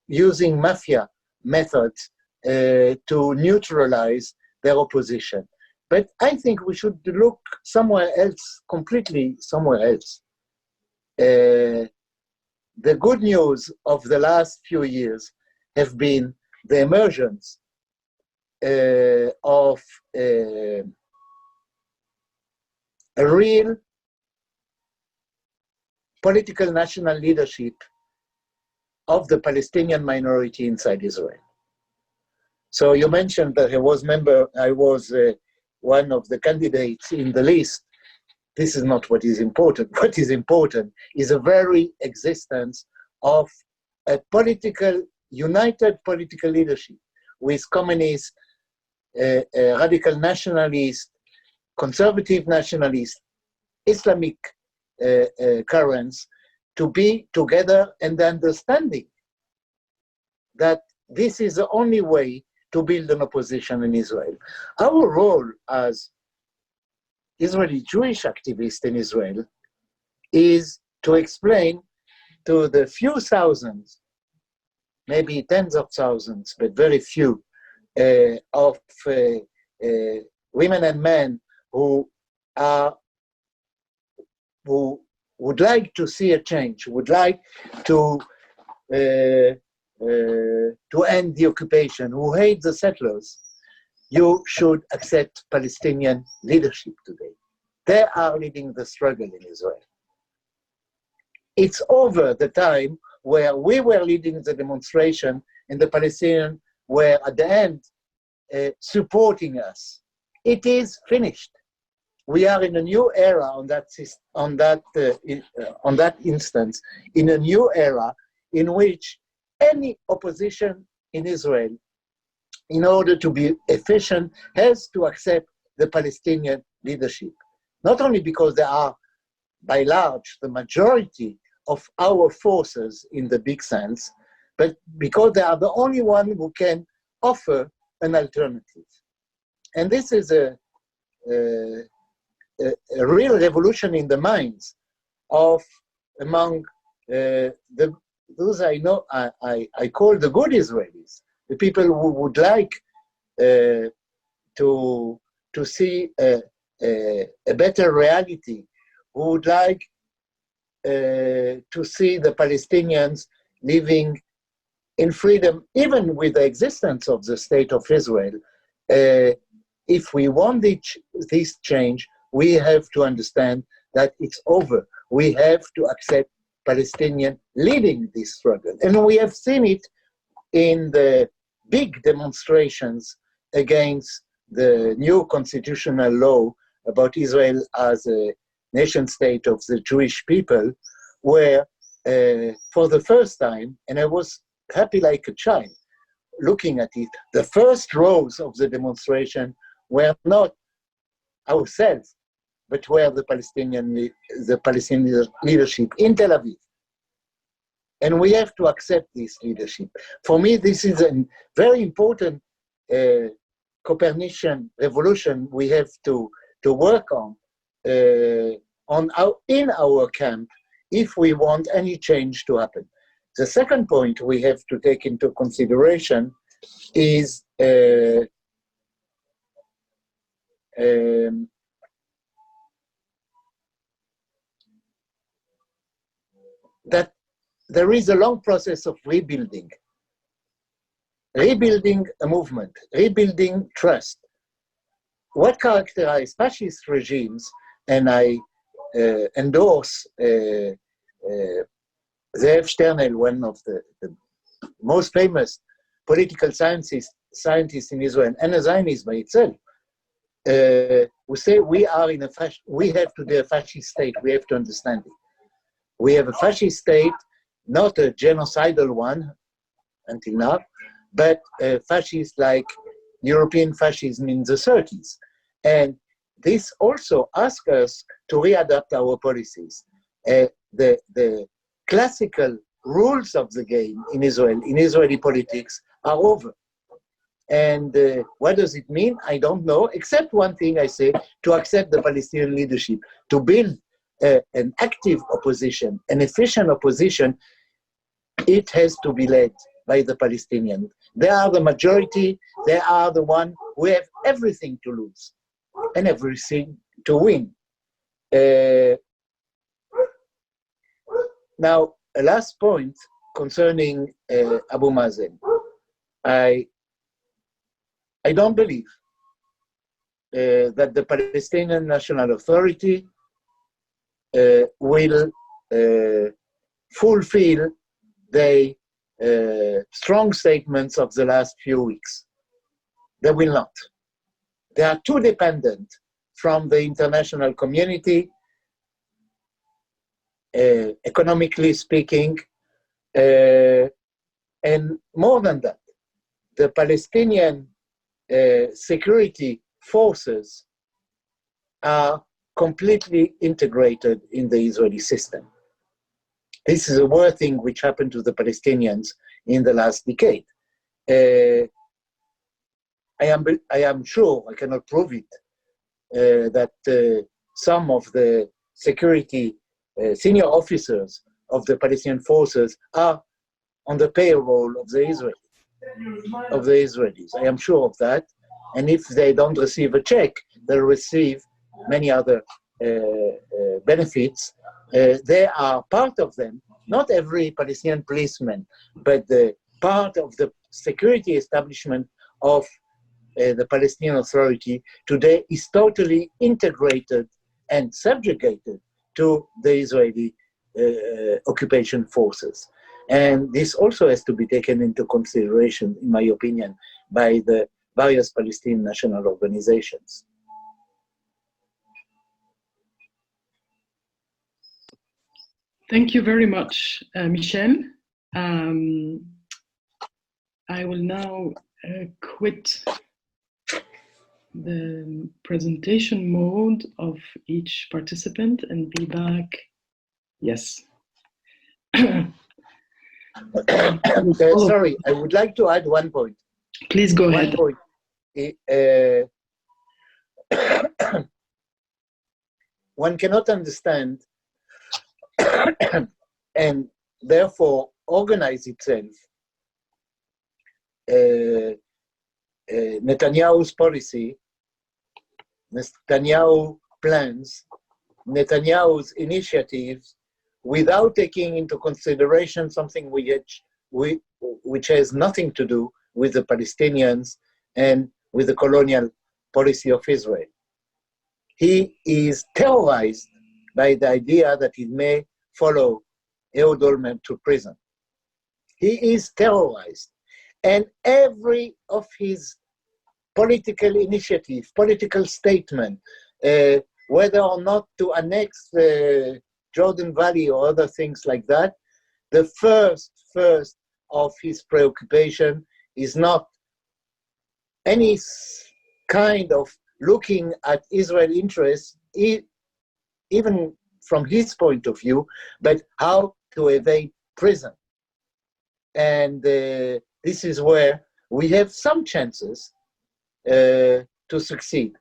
using mafia methods to neutralize their opposition. But I think we should look somewhere else, completely somewhere else. The good news of the last few years have been the emergence of a real political national leadership of the Palestinian minority inside Israel. So you mentioned that I was one of the candidates in the list. This is not what is important. What is important is the very existence of a united political leadership with communist, radical nationalist, conservative nationalist, Islamic currents to be together, and the understanding that this is the only way to build an opposition in Israel. Our role as Israeli Jewish activists in Israel is to explain to the few thousands, maybe tens of thousands, but very few, of women and men who would like to see a change, would like to end the occupation, who hate the settlers. You should accept Palestinian leadership today. They are leading the struggle in Israel. It's over the time where we were leading the demonstration and the Palestinians were at the end supporting us. It is finished. We are in a new era on that instance, in a new era in which any opposition in Israel, in order to be efficient, has to accept the Palestinian leadership. Not only because they are, by large, the majority of our forces in the big sense, but because they are the only one who can offer an alternative. And this is a real revolution in the minds of among those I know, I call the good Israelis, the people who would like to see a better reality, who would like to see the Palestinians living in freedom, even with the existence of the state of Israel. If we want this change, we have to understand that it's over. We have to accept Palestinian leading this struggle. And we have seen it in the big demonstrations against the new constitutional law about Israel as a nation state of the Jewish people, where for the first time, and I was happy like a child looking at it, the first rows of the demonstration were not ourselves, but were the Palestinian leadership in Tel Aviv. And we have to accept this leadership. For me, this is a very important Copernican revolution we have to work on in our camp if we want any change to happen. The second point we have to take into consideration is that there is a long process of rebuilding a movement, rebuilding trust. What characterizes fascist regimes, and I endorse Zeev Sternel, one of the most famous political scientists in Israel, and a Zionist by itself, who say we have today a fascist state. We have to understand it. We have a fascist state, not a genocidal one until now, but a fascist like European fascism in the 30s. And this also asks us to readapt our policies. The classical rules of the game in Israel, in Israeli politics, are over. And what does it mean? I don't know, except one thing I say, to accept the Palestinian leadership, to build an active opposition, an efficient opposition. It has to be led by the Palestinians. They are the majority, they are the one who have everything to lose and everything to win. Now, a last point concerning Abu Mazen. I don't believe that the Palestinian National Authority will fulfill the strong statements of the last few weeks. They will not. They are too dependent from the international community, economically speaking, and more than that, the Palestinian security forces are completely integrated in the Israeli system. This is a worst thing which happened to the Palestinians in the last decade. I am sure, I cannot prove it, that some of the security senior officers of the Palestinian forces are on the payroll of the Israelis. I am sure of that. And if they don't receive a check, they'll receive many other benefits. They are part of them, not every Palestinian policeman, but the part of the security establishment of the Palestinian Authority today is totally integrated and subjugated to the Israeli occupation forces. And this also has to be taken into consideration, in my opinion, by the various Palestinian national organizations. Thank you very much, Michel. I will now quit the presentation mode of each participant and be back. Yes. Sorry, I would like to add one point. Please go ahead. One point. One cannot understand and therefore organize itself Netanyahu's policy, Netanyahu's plans, Netanyahu's initiatives, without taking into consideration something which has nothing to do with the Palestinians and with the colonial policy of Israel. He is terrorized by the idea that he may follow Ehud Olmert to prison. He is terrorized. And every of his political initiative, political statement, whether or not to annex the Jordan Valley or other things like that, the first of his preoccupation is not any kind of looking at Israel interests, even from his point of view, but how to evade prison. and this is where we have some chances to succeed.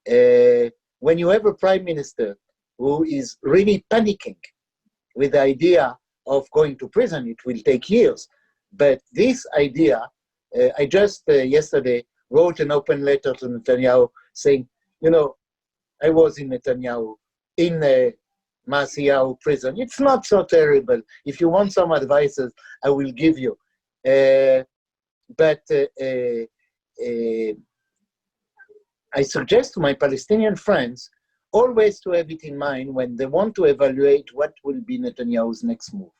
When you have a prime minister who is really panicking with the idea of going to prison, it will take years. But this idea, I just yesterday wrote an open letter to Netanyahu saying, you know, I was in Netanyahu, in Masiyahu prison. It's not so terrible. If you want some advices, I will give you. But I suggest to my Palestinian friends always to have it in mind when they want to evaluate what will be Netanyahu's next move.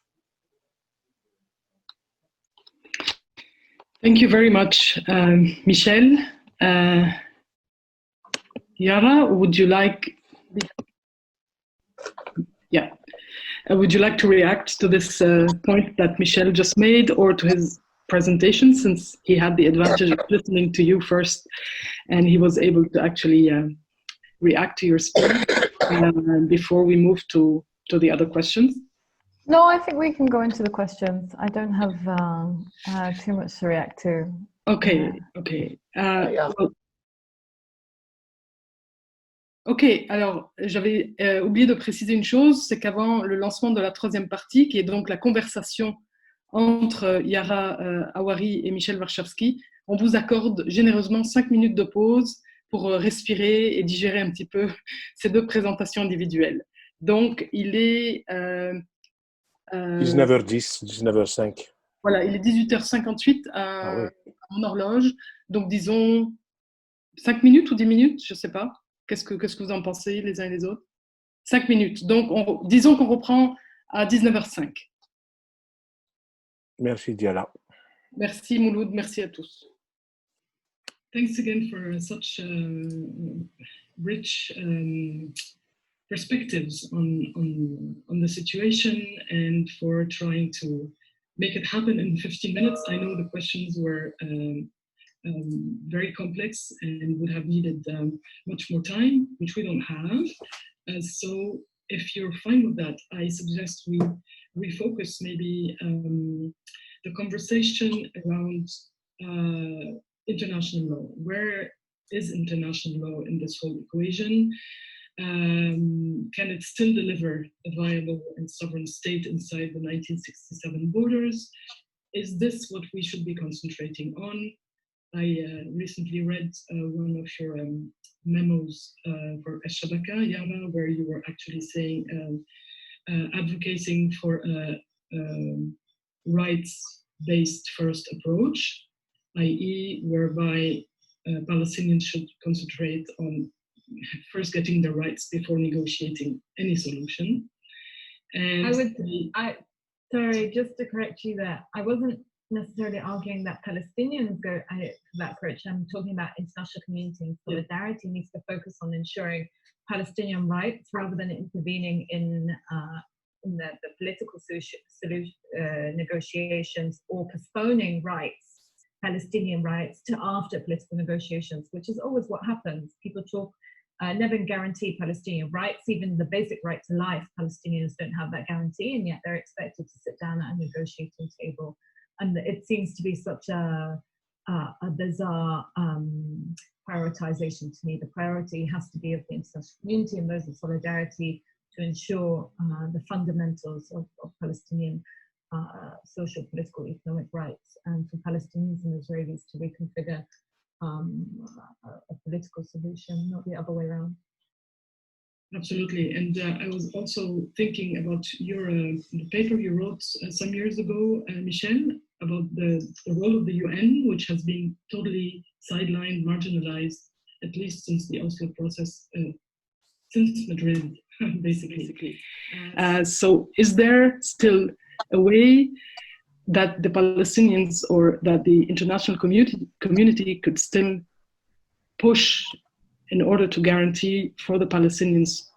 Thank you very much, Michel. Yara, would you like? Yeah. Would you like to react to this point that Michel just made, or to his presentation, since he had the advantage of listening to you first and he was able to actually react to your speech before we move to the other questions? No, I think we can go into the questions. I don't have too much to react to. Okay, okay. Ok, alors j'avais oublié de préciser une chose, c'est qu'avant le lancement de la troisième partie, qui est donc la conversation entre Yara Hawari et Michel Warschawski, on vous accorde généreusement 5 minutes de pause pour respirer et digérer un petit peu ces deux présentations individuelles. Donc il est 19h10, 19h05. Voilà, il est 18h58 à mon horloge, donc disons 5 minutes ou 10 minutes, je ne sais pas. Qu'est-ce que vous en pensez les uns et les autres? 5 minutes. Donc, disons qu'on reprend à 19h05. Merci, Dyala. Merci, Mouloud. Merci à tous. Thanks again for such rich perspectives on the situation and for trying to make it happen in 15 minutes. I know the questions were very complex and would have needed much more time, which we don't have. So if you're fine with that, I suggest we refocus maybe the conversation around international law. Where is international law in this whole equation? Can it still deliver a viable and sovereign state inside the 1967 borders? Is this what we should be concentrating on? I recently read one of your memos for Shabaka, Yara, where you were actually saying, advocating for a rights-based first approach, i.e. whereby Palestinians should concentrate on first getting their rights before negotiating any solution. And sorry, just to correct you there, I wasn't necessarily arguing that Palestinians go that approach. I'm talking about international community and solidarity needs to focus on ensuring Palestinian rights rather than intervening in the political negotiations or postponing rights, Palestinian rights, to after political negotiations, which is always what happens. People talk, never guarantee Palestinian rights, even the basic right to life. Palestinians don't have that guarantee, and yet they're expected to sit down at a negotiating table. And it seems to be such a bizarre prioritization to me. The priority has to be of the international community and those of solidarity to ensure the fundamentals of Palestinian social, political, economic rights, and for Palestinians and Israelis to reconfigure a political solution, not the other way around. Absolutely, and I was also thinking about your the paper you wrote some years ago, Michel, about the role of the UN, which has been totally sidelined, marginalized, at least since the Oslo process, since Madrid, basically. So is there still a way that the Palestinians or that the international community could still push in order to guarantee for the Palestinians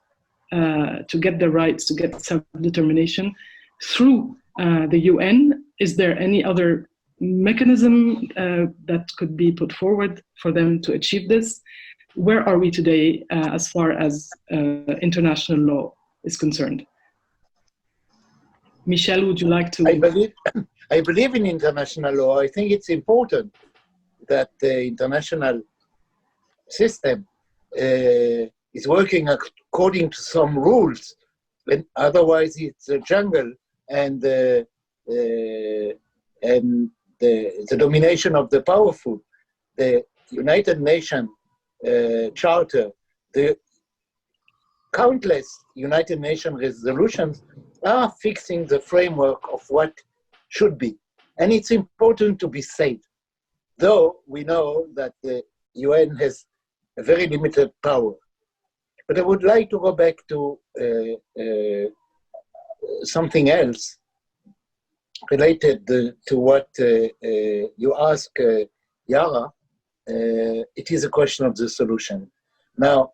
to get their rights, to get self-determination through the UN? Is there any other mechanism that could be put forward for them to achieve this? Where are we today as far as international law is concerned? Michel, would you like to? I believe in international law. I think it's important that the international system is working according to some rules, and otherwise it's a jungle, and the domination of the powerful. The United Nations Charter, the countless United Nations resolutions are fixing the framework of what should be. And it's important to be safe, though we know that the UN has a very limited power. But I would like to go back to something else related to what you asked Yara. It is a question of the solution. Now,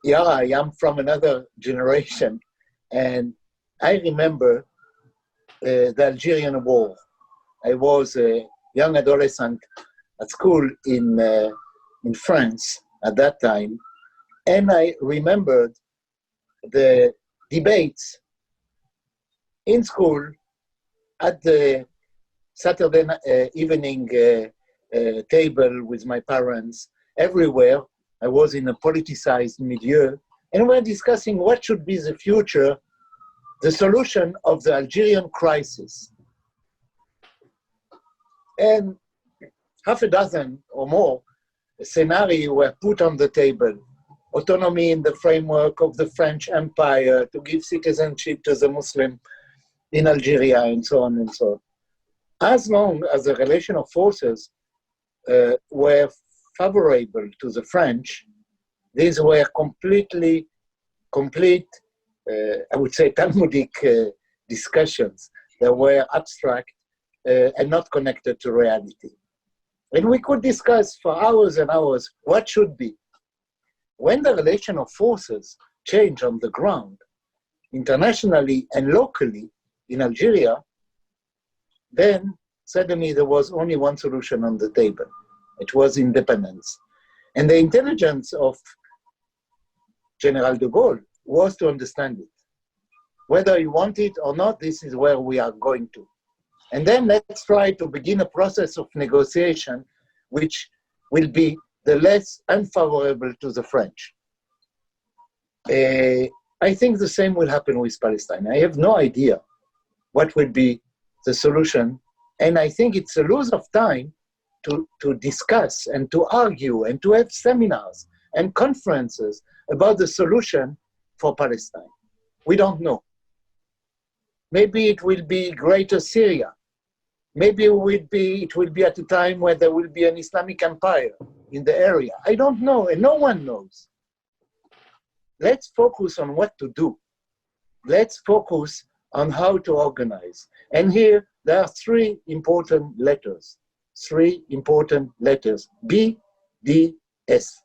Yara, I am from another generation, and I remember the Algerian War. I was a young adolescent at school in France at that time, and I remembered the debates in school at the Saturday evening table with my parents. Everywhere I was in a politicized milieu, and we're discussing what should be the future, the solution of the Algerian crisis. And half a dozen or more scenarios were put on the table. Autonomy in the framework of the French Empire, to give citizenship to the Muslim in Algeria, and so on and so on. As long as the relation of forces were favorable to the French, these were complete, I would say, Talmudic discussions that were abstract and not connected to reality. And we could discuss for hours and hours what should be. When the relation of forces change on the ground, internationally and locally in Algeria, then suddenly there was only one solution on the table. It was independence. And the intelligence of General de Gaulle was to understand it. Whether you want it or not, this is where we are going to. And then let's try to begin a process of negotiation which will be the less unfavorable to the French. I think the same will happen with Palestine. I have no idea what will be the solution. And I think it's a loss of time to discuss and to argue and to have seminars and conferences about the solution for Palestine. We don't know. Maybe it will be Greater Syria. Maybe it will be at a time where there will be an Islamic empire in the area. I don't know, and no one knows. Let's focus on what to do. Let's focus on how to organize. And here, there are three important letters. B, D, S.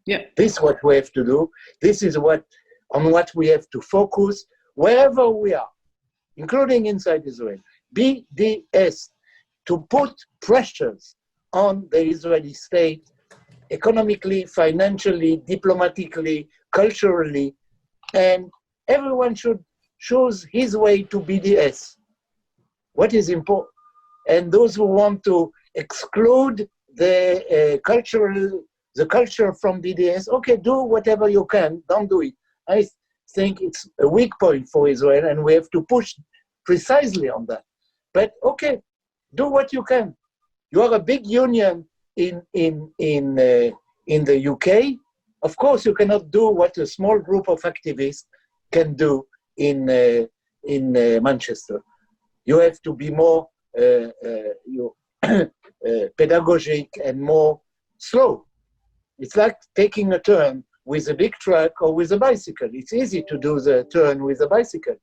Yeah. This is what we have to do. This is on what we have to focus wherever we are, including inside Israel. BDS, to put pressures on the Israeli state, economically, financially, diplomatically, culturally, and everyone should choose his way to BDS. What is important? And those who want to exclude the culture from BDS, okay, do whatever you can, don't do it. I think it's a weak point for Israel, and we have to push precisely on that. But okay, do what you can. You are a big union in the UK. Of course, you cannot do what a small group of activists can do in Manchester. You have to be more pedagogic and more slow. It's like taking a turn with a big truck or with a bicycle. It's easy to do the turn with a bicycle.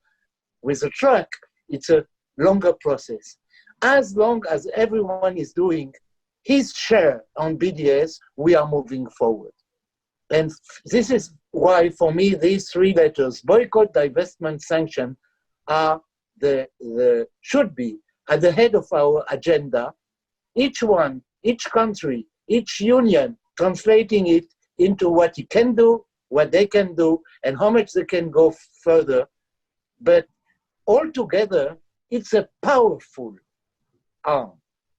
With a truck, it's a longer process. As long as everyone is doing his share on BDS, we are moving forward. And this is why, for me, these three letters, boycott, divestment, sanction, are should be at the head of our agenda. Each one, each country, each union, translating it into what it can do, what they can do, and how much they can go further but altogether, it's a powerful arm.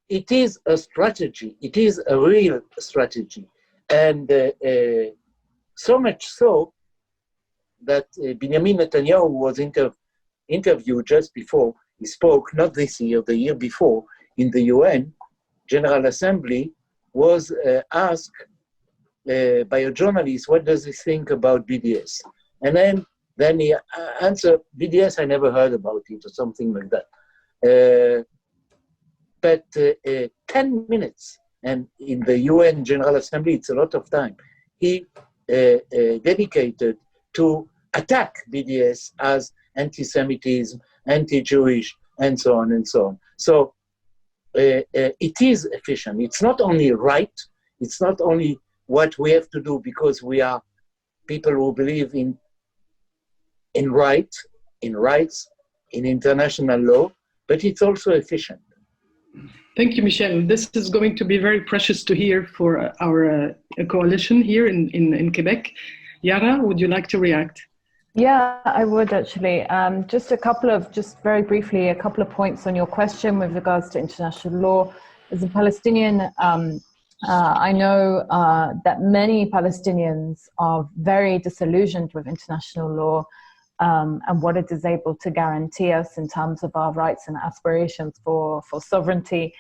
It is a strategy. It is a real strategy. And so much so that Benjamin Netanyahu was interviewed just before he spoke, not this year, the year before, in the UN General Assembly, was asked by a journalist, what does he think about BDS? And then he answered, BDS, I never heard about it, or something like that. But 10 minutes, and in the UN General Assembly, it's a lot of time, he dedicated to attack BDS as anti-Semitism, anti-Jewish, and so on and so on. So it is efficient. It's not only right, it's not only what we have to do because we are people who believe in rights, in international law, but it's also efficient. Thank you, Michel. This is going to be very precious to hear for our coalition here in Quebec. Yara, would you like to react? Yeah, I would actually. Just very briefly, a couple of points on your question with regards to international law. As a Palestinian, I know that many Palestinians are very disillusioned with international law and what it is able to guarantee us in terms of our rights and aspirations for sovereignty.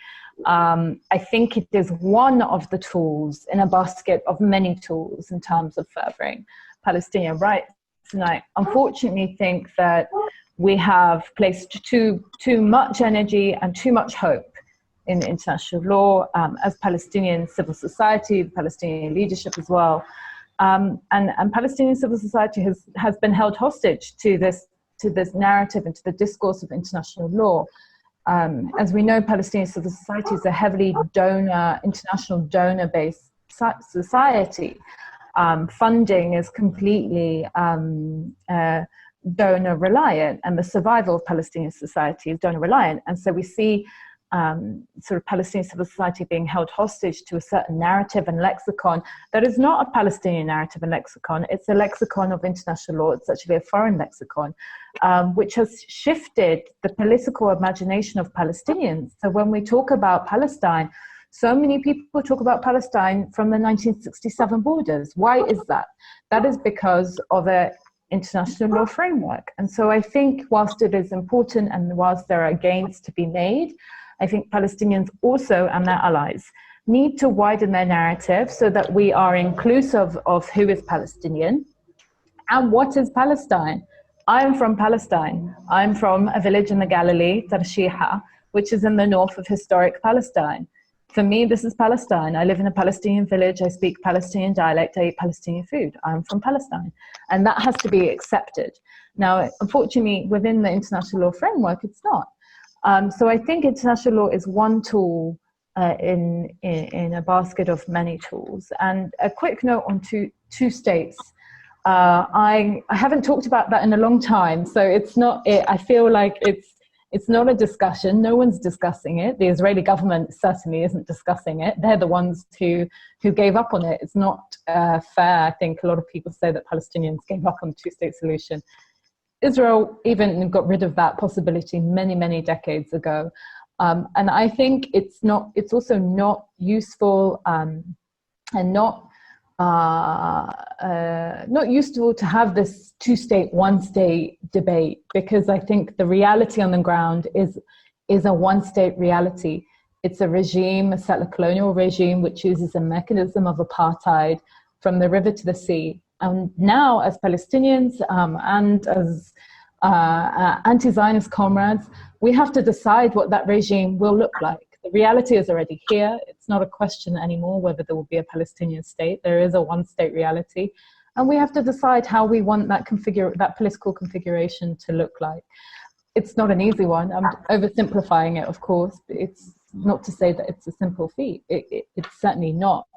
I think it is one of the tools in a basket of many tools in terms of furthering Palestinian rights. And I unfortunately think that we have placed too much energy and too much hope in international law as Palestinian civil society, the Palestinian leadership as well. And Palestinian civil society has been held hostage to this narrative and to the discourse of international law. As we know, Palestinian civil society is a heavily international donor-based society. Funding is completely donor-reliant, and the survival of Palestinian society is donor-reliant. And so we see sort of Palestinian civil society being held hostage to a certain narrative and lexicon that is not a Palestinian narrative and lexicon. It's a lexicon of international law. It's actually a foreign lexicon, which has shifted the political imagination of Palestinians. So when we talk about Palestine, so many people talk about Palestine from the 1967 borders. Why is that? That is because of an international law framework. And so I think whilst it is important and whilst there are gains to be made, I think Palestinians also and their allies need to widen their narrative so that we are inclusive of who is Palestinian and what is Palestine. I'm from Palestine. I'm from a village in the Galilee, Tarshiha, which is in the north of historic Palestine. For me, this is Palestine. I live in a Palestinian village. I speak Palestinian dialect. I eat Palestinian food. I'm from Palestine. And that has to be accepted. Now, unfortunately, within the international law framework, it's not. So I think international law is one tool in a basket of many tools. And a quick note on two states. I haven't talked about that in a long time. So it's not, I feel like it's not a discussion. No one's discussing it. The Israeli government certainly isn't discussing it. They're the ones who gave up on it. It's not fair. I think a lot of people say that Palestinians gave up on the two-state solution. Israel even got rid of that possibility many, many decades ago. And I think it's also not useful and not useful to have this two-state, one-state debate, because I think the reality on the ground is a one-state reality. It's a regime, a settler colonial regime, which uses a mechanism of apartheid from the river to the sea. And now, as Palestinians and as anti-Zionist comrades, we have to decide what that regime will look like. The reality is already here. It's not a question anymore whether there will be a Palestinian state. There is a one-state reality. And we have to decide how we want that political configuration to look like. It's not an easy one. I'm oversimplifying it, of course. But it's not to say that it's a simple feat. It's certainly not.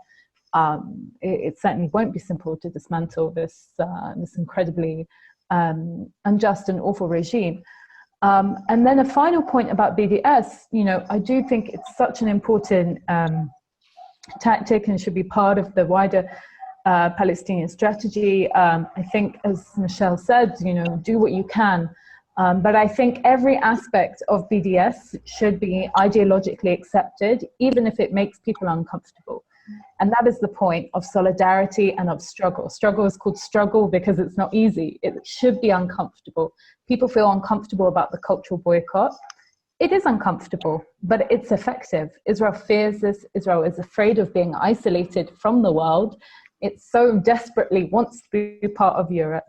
It certainly won't be simple to dismantle this incredibly unjust and awful regime. And then a final point about BDS, I do think it's such an important tactic and should be part of the wider Palestinian strategy. I think, as Michel said, do what you can But I think every aspect of BDS should be ideologically accepted, even if it makes people uncomfortable. And that is the point of solidarity and of struggle. Struggle is called struggle because it's not easy. It should be uncomfortable. People feel uncomfortable about the cultural boycott. It is uncomfortable, but it's effective. Israel fears this. Israel is afraid of being isolated from the world. It so desperately wants to be part of Europe.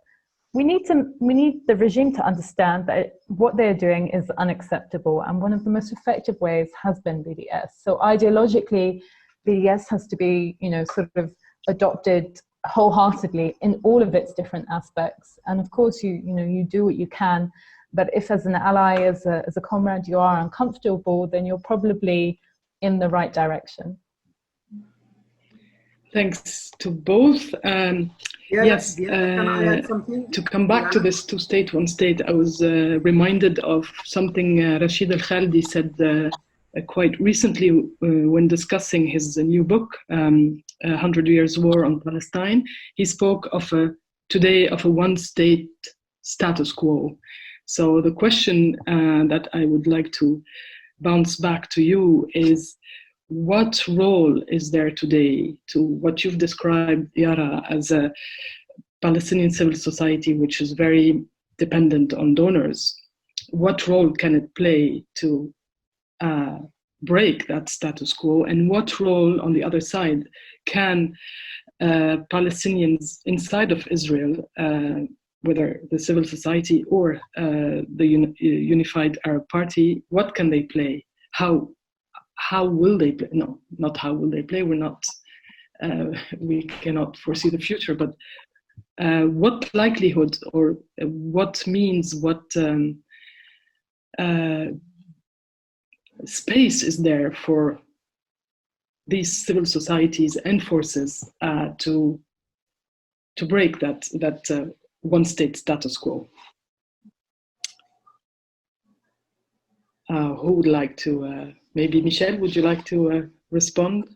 We need the regime to understand that what they're doing is unacceptable. And one of the most effective ways has been BDS. So ideologically, BDS has to be, sort of adopted wholeheartedly in all of its different aspects. And of course, you do what you can. But if as an ally, as a comrade, you are uncomfortable, then you're probably in the right direction. Thanks to both. Yes, can I add something? To come back to this two-state, one-state, I was reminded of something Rashid Al-Khaldi said quite recently when discussing his new book, 100 Years War on Palestine. He spoke today of a one-state status quo. So the question that I would like to bounce back to you is, what role is there today to what you've described, Yara, as a Palestinian civil society which is very dependent on donors? What role can it play to break that status quo? And what role, on the other side, can Palestinians inside of Israel, whether the civil society or the Unified Arab Party, what can they play? How will they play? No, not how will they play. We cannot foresee the future, but what likelihood or what means, what space is there for these civil societies and forces to break that one-state status quo? Who would like to? Maybe Michel, would you like to respond?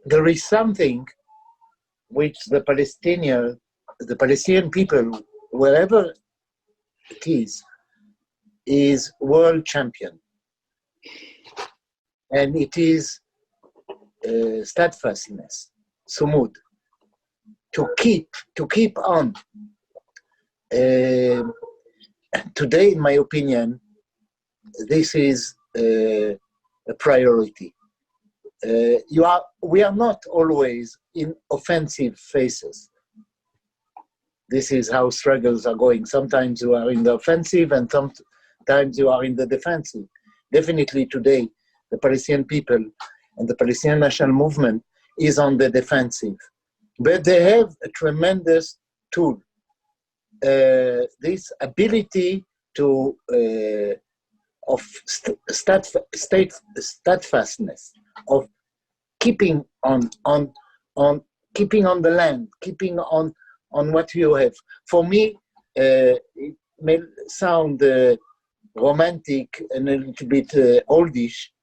There is something which the Palestinian people, wherever it is world champion. And it is steadfastness, sumud, to keep on. Today, in my opinion, this is a priority. We are not always in offensive phases. This is how struggles are going. Sometimes you are in the offensive and sometimes you are in the defensive. Definitely today, the Palestinian people and the Palestinian national movement is on the defensive. But they have a tremendous tool. This ability to of steadfastness, of keeping on keeping on the land, keeping on what you have. For me, it may sound romantic and a little bit oldish,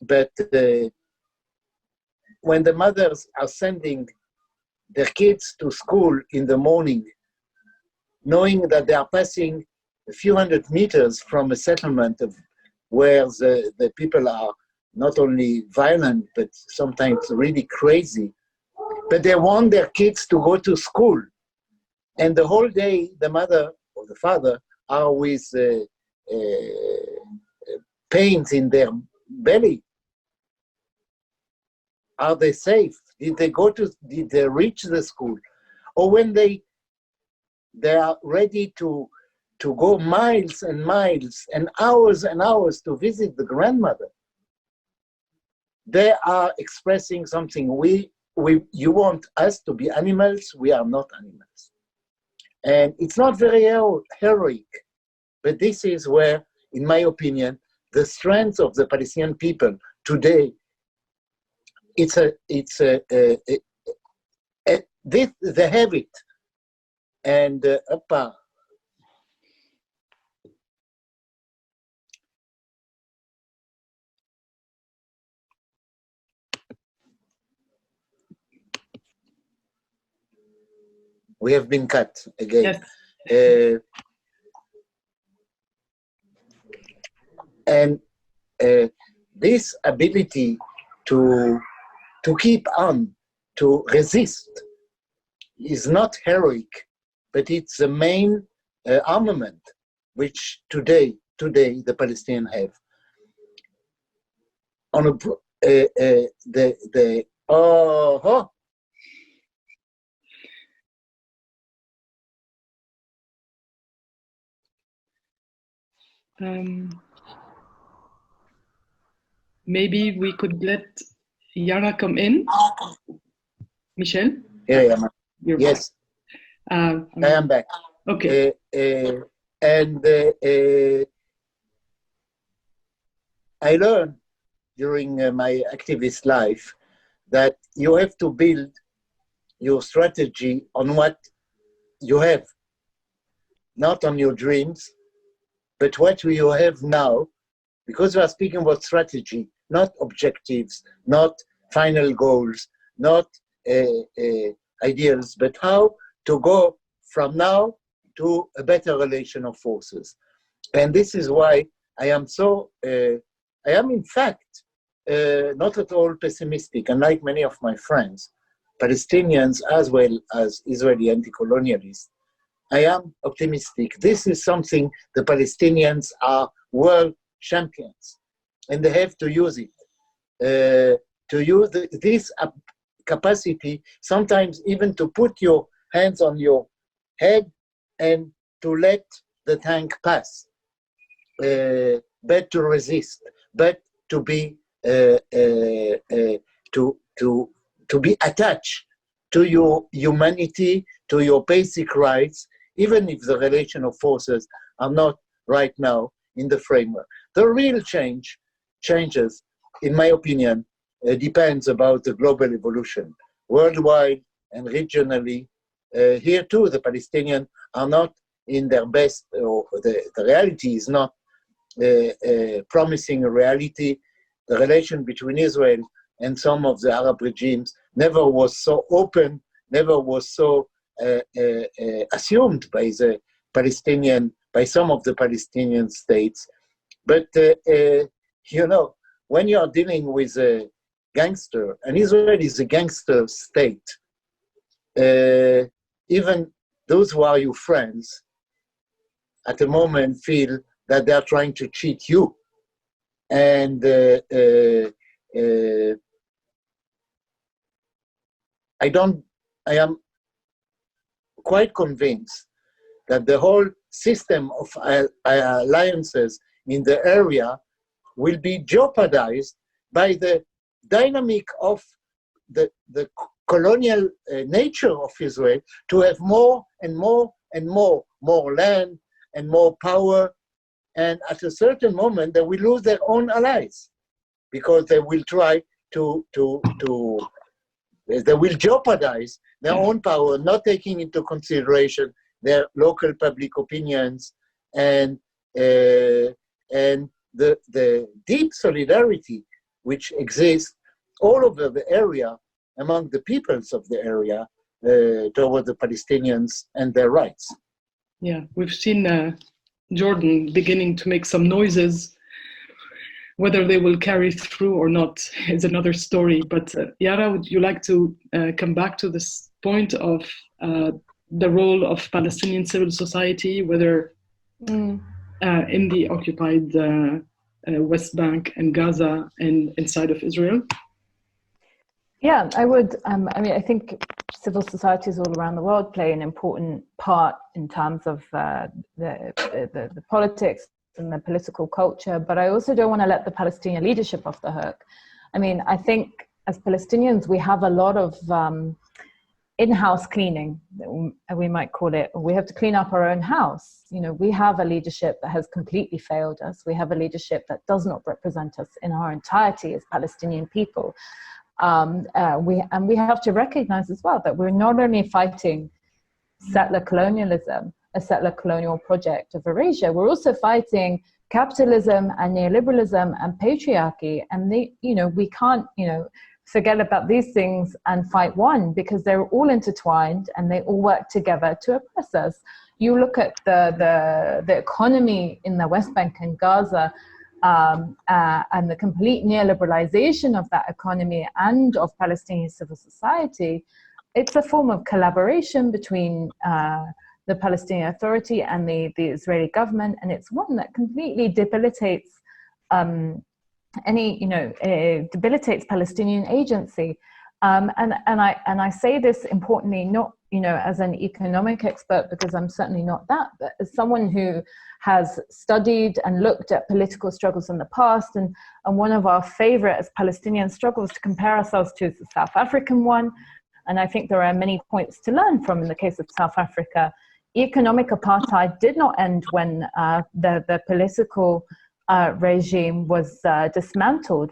but when the mothers are sending their kids to school in the morning, knowing that they are passing a few hundred meters from a settlement where the people are not only violent, but sometimes really crazy, but they want their kids to go to school. And the whole day, the mother or the father are with pains in their belly. Are they safe? Did they reach the school? Or when they are ready to go miles and miles and hours to visit the grandmother, they are expressing something. You want us to be animals, we are not animals. And it's not very heroic, but this is where, in my opinion, the strength of the Palestinian people today, they have it. And We have been cut again. Yes. And this ability to keep on, to resist, is not heroic, but it's the main armament which today the Palestinians have. On a maybe we could let Yara come in. Michel? Here I am. You're Yes. back. I am back. Okay. I learned during my activist life that you have to build your strategy on what you have, not on your dreams, but what you have now, because we are speaking about strategy, not objectives, not final goals, not ideals, but how to go from now to a better relation of forces. And this is why I am so, I am in fact not at all pessimistic, unlike many of my friends, Palestinians as well as Israeli anti-colonialists. I am optimistic. This is something the Palestinians are world champions, and they have to use it. To use this capacity, sometimes even to put your hands on your head and to let the tank pass, but to resist, but to be to be attached to your humanity, to your basic rights, even if the relation of forces are not right now in the framework. The real changes, in my opinion, depends about the global evolution, worldwide and regionally. Here too, the Palestinians are not in their best, or the reality is not promising a reality. The relation between Israel and some of the Arab regimes never was so open, never was so assumed by the Palestinian, by some of the Palestinian states. But you know, when you are dealing with a gangster, and Israel is a gangster state, even those who are your friends at the moment feel that they are trying to cheat you. And I am quite convinced that the whole system of alliances in the area will be jeopardized by the dynamic of the colonial nature of Israel to have more and more and more land and more power. And at a certain moment, they will lose their own allies because they will try they will jeopardize their own power, not taking into consideration their local public opinions and the deep solidarity which exists all over the area among the peoples of the area toward the Palestinians and their rights. Yeah, we've seen Jordan beginning to make some noises. Whether they will carry through or not is another story. But Yara, would you like to come back to this point of the role of Palestinian civil society, whether in the occupied West Bank and Gaza and inside of Israel? Yeah, I would. I mean, I think civil societies all around the world play an important part in terms of the politics and the political culture, but I also don't want to let the Palestinian leadership off the hook. I mean, I think as Palestinians, we have a lot of in-house cleaning, we might call it. We have to clean up our own house. You know, we have a leadership that has completely failed us. We have a leadership that does not represent us in our entirety as Palestinian people. We have to recognize as well that we're not only fighting settler colonialism, a settler colonial project of Eurasia, we're also fighting capitalism and neoliberalism and patriarchy. And we can't, forget about these things and fight one, because they're all intertwined and they all work together to oppress us. You look at the economy in the West Bank and Gaza, and the complete neoliberalization of that economy and of Palestinian civil society. It's a form of collaboration between the Palestinian Authority and the Israeli government, and it's one that completely debilitates debilitates Palestinian agency. And I say this importantly, not as an economic expert, because I'm certainly not that, but as someone who has studied and looked at political struggles in the past, and one of our favorite as Palestinian struggles to compare ourselves to is the South African one. And I think there are many points to learn from in the case of South Africa. Economic apartheid did not end when the political regime was dismantled.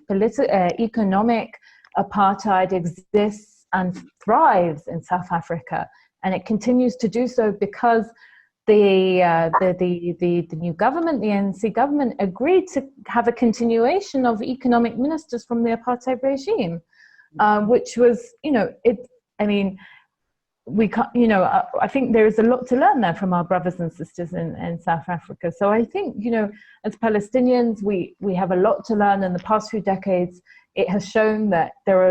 Economic apartheid exists and thrives in South Africa, and it continues to do so because the new government, the ANC government, agreed to have a continuation of economic ministers from the apartheid regime, which was, we can't, I think there is a lot to learn there from our brothers and sisters in South Africa. So I think, as Palestinians, we have a lot to learn. In the past few decades, it has shown that there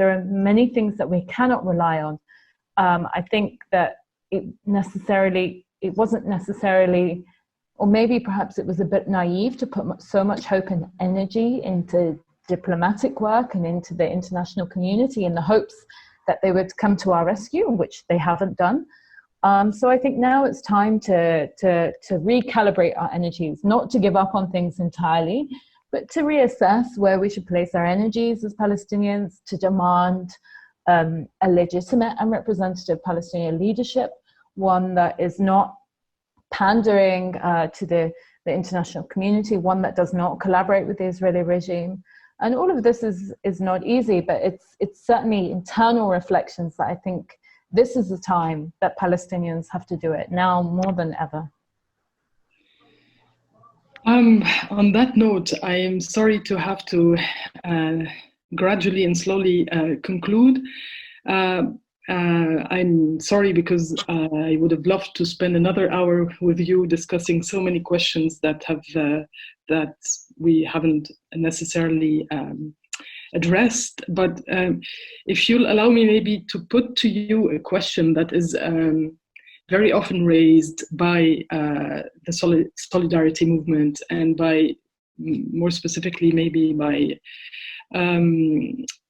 are many things that we cannot rely on. I think that it wasn't necessarily, or maybe perhaps it was a bit naive to put so much hope and energy into diplomatic work and into the international community in the hopes that they would come to our rescue, which they haven't done. So I think now it's time to recalibrate our energies, not to give up on things entirely, but to reassess where we should place our energies as Palestinians, to demand a legitimate and representative Palestinian leadership, one that is not pandering to the international community, one that does not collaborate with the Israeli regime. And all of this is not easy, but it's certainly internal reflections that I think this is the time that Palestinians have to do it, now more than ever. On that note, I am sorry to have to gradually and slowly conclude. I'm sorry because I would have loved to spend another hour with you discussing so many questions that we haven't necessarily addressed. But if you'll allow me maybe to put to you a question that is very often raised by the solidarity movement, and by, more specifically, maybe by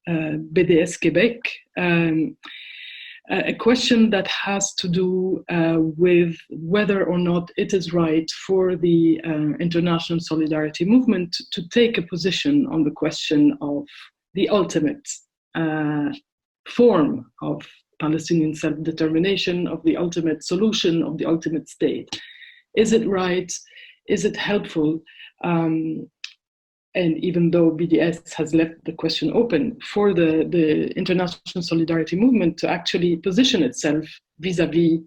BDS-Québec, a question that has to do with whether or not it is right for the international solidarity movement to take a position on the question of the ultimate form of Palestinian self-determination, of the ultimate solution, of the ultimate state. Is it right? Is it helpful? And even though BDS has left the question open, for the international solidarity movement to actually position itself vis-a-vis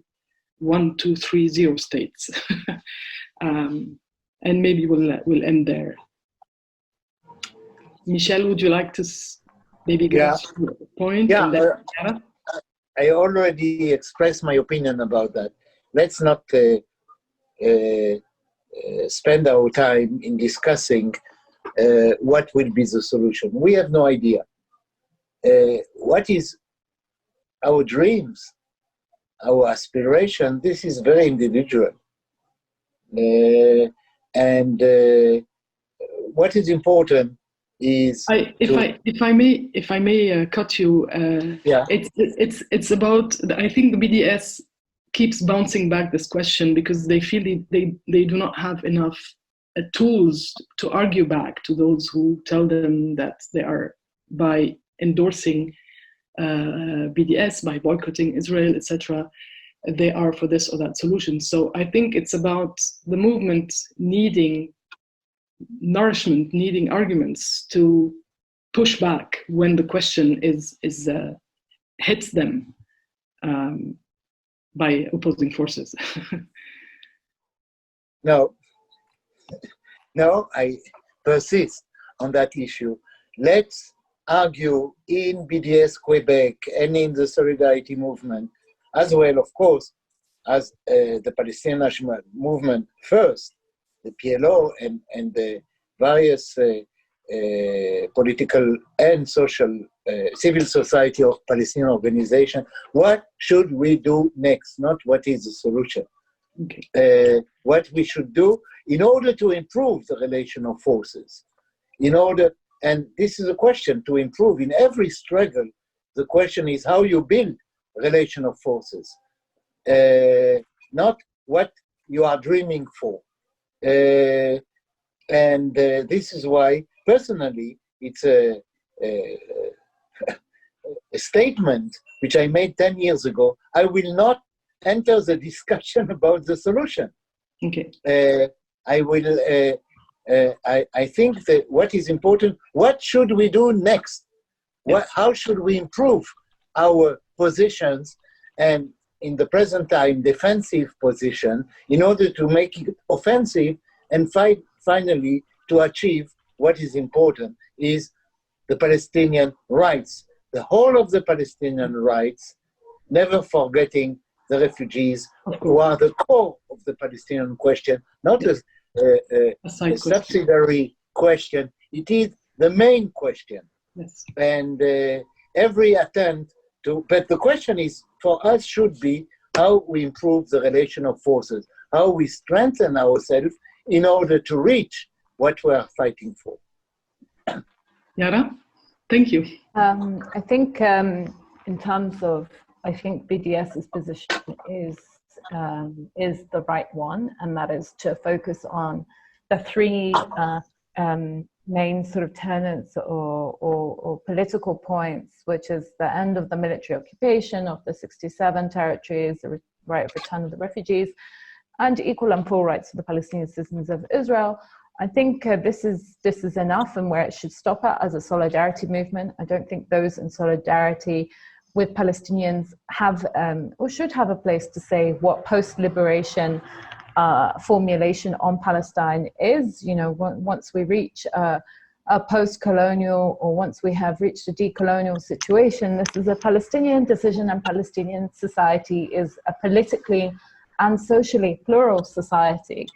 1, 2, 3, 0 states. And maybe we'll end there. Michel, would you like to maybe give us your point? Yeah, and then, I already expressed my opinion about that. Let's not spend our time in discussing what will be the solution. We have no idea. What is our dreams, our aspiration? This is very individual. And what is important is if I may cut you. It's about, I think the BDS keeps bouncing back this question because they feel they do not have enough tools to argue back to those who tell them that they are, by endorsing BDS, by boycotting Israel, etc., they are for this or that solution. So I think it's about the movement needing nourishment, needing arguments to push back when the question hits them by opposing forces. No, I persist on that issue. Let's argue in BDS-Québec and in the solidarity movement, as well, of course, as the Palestinian national movement first, the PLO and the various political and social civil society of Palestinian organization, what should we do next? Not what is the solution. Okay. What we should do in order to improve the relation of forces. And this is a question to improve in every struggle. The question is how you build relation of forces, not what you are dreaming for. And this is why, personally, it's a statement which I made 10 years ago. I will not enter the discussion about the solution. Okay. I will. I think that what is important, what should we do next? How should we improve our positions and in the present time defensive position in order to make it offensive and finally to achieve what is important is the Palestinian rights, the whole of the Palestinian rights, never forgetting the refugees who are the core of the Palestinian question, not as a subsidiary question. It is the main question. Yes. And every attempt to, but the question is, for us should be how we improve the relation of forces, how we strengthen ourselves in order to reach what we are fighting for. Yara, thank you. I think in terms of, I think BDS's position is the right one, and that is to focus on the three main sort of tenets or political points, which is the end of the military occupation of the 67 territories, the right of return of the refugees, and equal and full rights for the Palestinian citizens of Israel. I think this is enough and where it should stop at as a solidarity movement. I don't think those in solidarity with Palestinians have or should have a place to say what post-liberation formulation on Palestine is. You know, once we reach a post-colonial or once we have reached a decolonial situation, this is a Palestinian decision, and Palestinian society is a politically and socially plural society.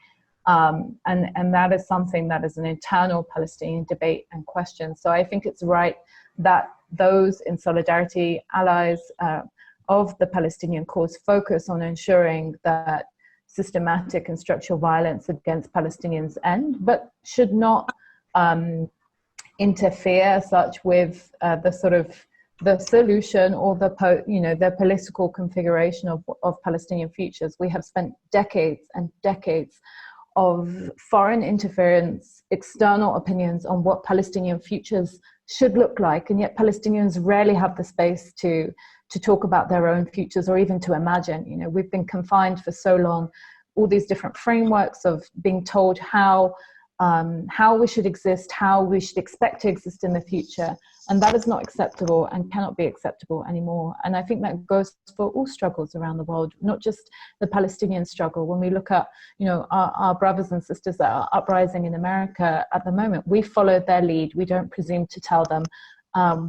And that is something that is an internal Palestinian debate and question. So I think it's right that those in solidarity, allies of the Palestinian cause, focus on ensuring that systematic and structural violence against Palestinians end, but should not interfere such with the sort of the solution or the political configuration of Palestinian futures. We have spent decades and decades of foreign interference, external opinions on what Palestinian futures should look like, and yet Palestinians rarely have the space to talk about their own futures or even to imagine. You know, we've been confined for so long, all these different frameworks of being told how we should exist, how we should expect to exist in the future, and that is not acceptable and cannot be acceptable anymore. And I think that goes for all struggles around the world, not just the Palestinian struggle. When we look at, you know, our brothers and sisters that are uprising in America at the moment, we follow their lead. We don't presume to tell them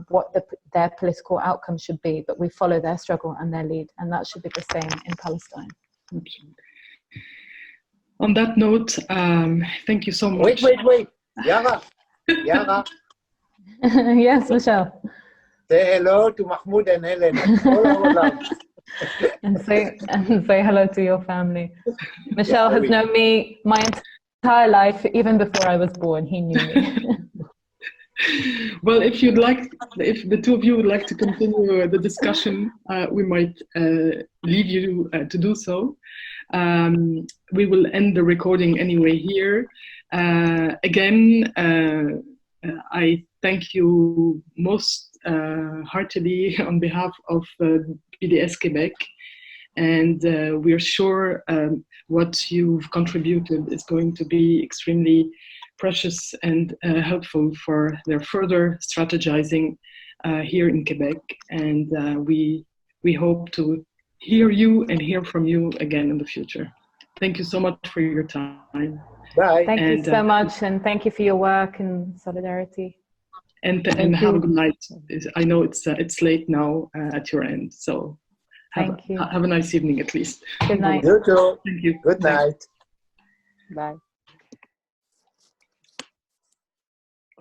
what their political outcome should be, but we follow their struggle and their lead, and that should be the same in Palestine. Thank you. On that note, thank you so much. Wait. Yara. Yes, Michel. Say hello to Mahmoud and Helen. and say hello to your family. Michel has known me my entire life, even before I was born. He knew me. Well, if the two of you would like to continue the discussion, we might leave you to do so. We will end the recording anyway here. Again, I thank you most heartily on behalf of BDS-Québec, and we are sure what you've contributed is going to be extremely precious and helpful for their further strategizing here in Quebec, and we hope to hear you and hear from you again in the future. Thank you so much for your time. Bye. Thank you so much, and thank you for your work and solidarity. and Thank have a you. good night. I know it's late now at your end, so Thank you. have a nice evening at least. Good night. You too. Thank you. Good night. Bye.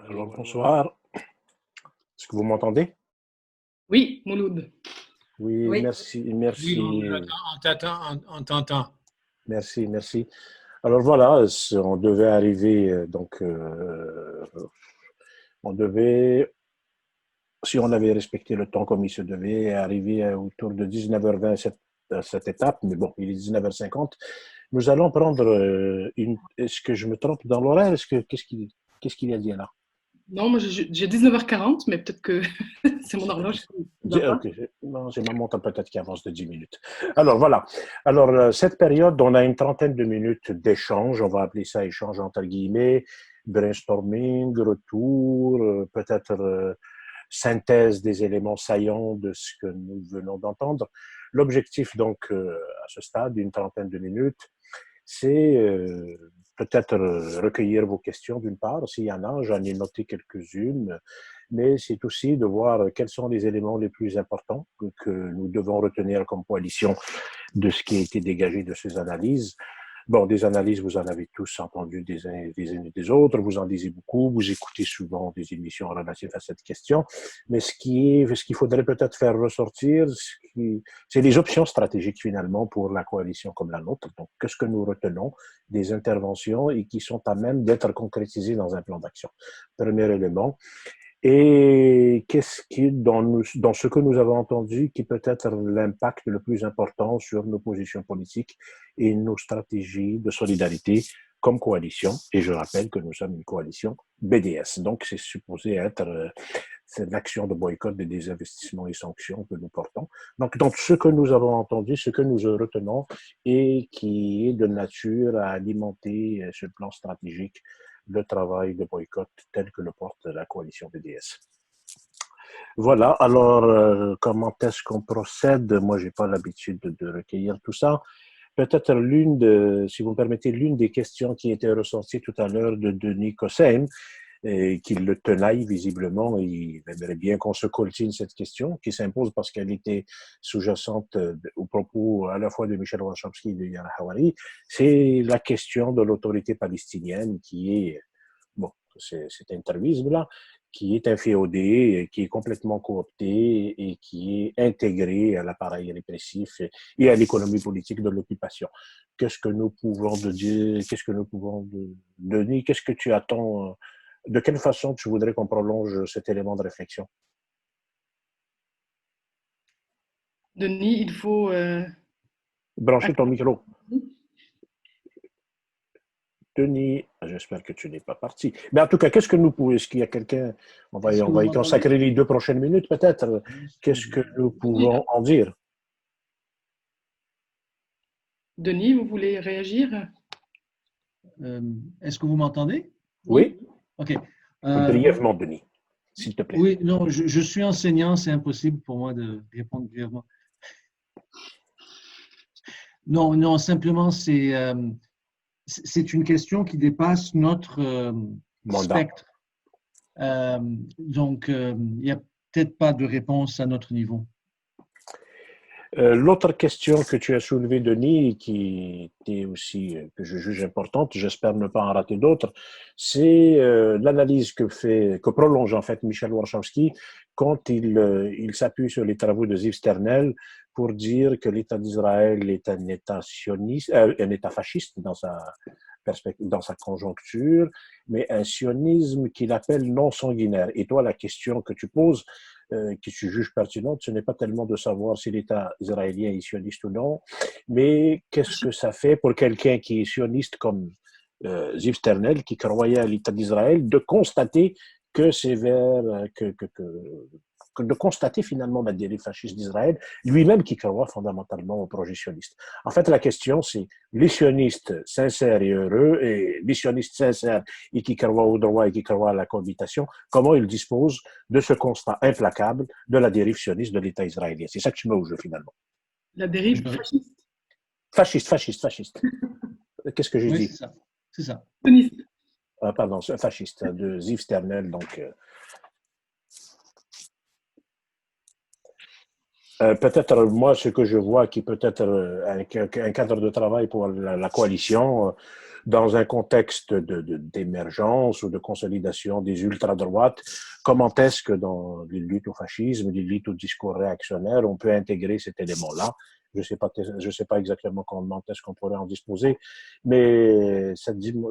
Alors, bonsoir. Est-ce que vous m'entendez? Oui, Mouloud. Oui, Oui. merci. Oui, on t'entend. Merci. Alors voilà, on devait arriver, on devait, si on avait respecté le temps comme il se devait, arriver autour de 19h20 à cette étape, mais bon, il est 19h50. Nous allons prendre est-ce que je me trompe dans l'horaire? Qu'est-ce qu'il y a, Dyala? Non, moi j'ai 19h40, mais peut-être que c'est mon horloge. Okay. Non, c'est ma montre peut-être qui avance de 10 minutes. Alors voilà. Alors cette période, on a une trentaine de minutes d'échange. On va appeler ça échange entre guillemets, brainstorming, retour, peut-être synthèse des éléments saillants de ce que nous venons d'entendre. L'objectif donc à ce stade, d'une trentaine de minutes, c'est peut-être recueillir vos questions d'une part, s'il y en a, j'en ai noté quelques-unes, mais c'est aussi de voir quels sont les éléments les plus importants que nous devons retenir comme coalition de ce qui a été dégagé de ces analyses. Bon, des analyses, vous en avez tous entendu des uns et des autres, vous en lisez beaucoup, vous écoutez souvent des émissions relatives à cette question, mais ce qu'il faudrait peut-être faire ressortir, c'est les options stratégiques finalement pour la coalition comme la nôtre. Donc, qu'est-ce que nous retenons des interventions et qui sont à même d'être concrétisées dans un plan d'action? Premier élément. Et qu'est-ce qui, dans ce que nous avons entendu, qui peut être l'impact le plus important sur nos positions politiques et nos stratégies de solidarité comme coalition? Et je rappelle que nous sommes une coalition BDS. Donc, c'est supposé être c'est l'action de boycott des désinvestissements et sanctions que nous portons. Donc, ce que nous avons entendu, ce que nous retenons et qui est de nature à alimenter ce plan stratégique le travail de boycott tel que le porte la coalition BDS. Voilà, alors comment est-ce qu'on procède? Moi, j'ai pas l'habitude de recueillir tout ça. Peut-être si vous me permettez, l'une des questions qui était ressortie tout à l'heure de Denis Cossein, qui le tenaille visiblement, il aimerait bien qu'on se coltine cette question, qui s'impose parce qu'elle était sous-jacente au propos à la fois de Michel Warschawski et de Yara Hawari, c'est la question de l'autorité palestinienne qui est, bon, cet intervisme-là, qui est inféodé, qui est complètement coopté et qui est intégré à l'appareil répressif et à l'économie politique de l'occupation. Qu'est-ce que nous pouvons dire, qu'est-ce que nous pouvons donner, qu'est-ce que tu attends? De quelle façon tu voudrais qu'on prolonge cet élément de réflexion? Denis, il faut... Brancher ton micro. Denis, j'espère que tu n'es pas parti. Mais en tout cas, qu'est-ce que nous pouvons... Est-ce qu'il y a quelqu'un... On va y consacrer les 2 prochaines minutes peut-être. Qu'est-ce que nous pouvons en dire? Denis, vous voulez réagir? Est-ce que vous m'entendez? Oui. OK. Brièvement, Denis, s'il te plaît. Oui, non, je suis enseignant, c'est impossible pour moi de répondre brièvement. Non, simplement, c'est une question qui dépasse notre spectre. Donc, il n'y a peut-être pas de réponse à notre niveau. L'autre question que tu as soulevée, Denis, qui était aussi, que je juge importante, j'espère ne pas en rater d'autres, c'est l'analyse que prolonge en fait Michel Warschawski quand il s'appuie sur les travaux de Ziv Sternel pour dire que l'État d'Israël est un État sioniste, un État fasciste dans sa conjoncture, mais un sionisme qu'il appelle non sanguinaire. Et toi, la question que tu poses, que tu juges pertinente, ce n'est pas tellement de savoir si l'État israélien est sioniste ou non, mais qu'est-ce que ça fait pour quelqu'un qui est sioniste comme Ziv Sternel, qui croyait à l'État d'Israël, de constater que c'est de constater finalement la dérive fasciste d'Israël, lui-même qui croit fondamentalement au projet sioniste. En fait, la question, c'est les sionistes sincères et heureux, et les sionistes sincères et qui croient au droit et qui croient à la cohabitation, comment ils disposent de ce constat implacable de la dérive sioniste de l'État israélien. C'est ça que tu mets au jeu finalement. La dérive fasciste. Fasciste. Qu'est-ce que j'ai dit? C'est ça. Pardon, fasciste, de Ziv Sternel, donc... Peut-être, moi, ce que je vois qui peut être un cadre de travail pour la coalition dans un contexte d'émergence ou de consolidation des ultra-droites, comment est-ce que dans les luttes au fascisme, les luttes au discours réactionnaire, on peut intégrer cet élément-là? Je sais pas exactement comment est-ce qu'on pourrait en disposer, mais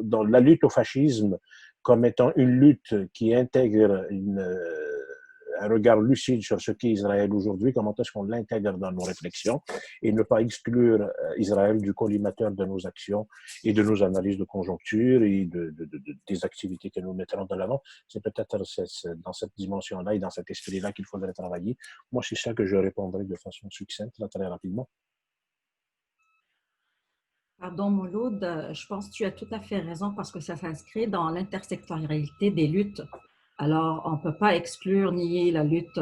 dans la lutte au fascisme comme étant une lutte qui intègre un regard lucide sur ce qu'est Israël aujourd'hui, comment est-ce qu'on l'intègre dans nos réflexions et ne pas exclure Israël du collimateur de nos actions et de nos analyses de conjoncture et des activités que nous mettrons de l'avant. C'est peut-être dans cette dimension-là et dans cet esprit-là qu'il faudrait travailler. Moi, c'est ça que je répondrai de façon succincte, là, très rapidement. Pardon, Mouloud, je pense que tu as tout à fait raison parce que ça s'inscrit dans l'intersectorialité des luttes. Alors, on ne peut pas exclure ni la lutte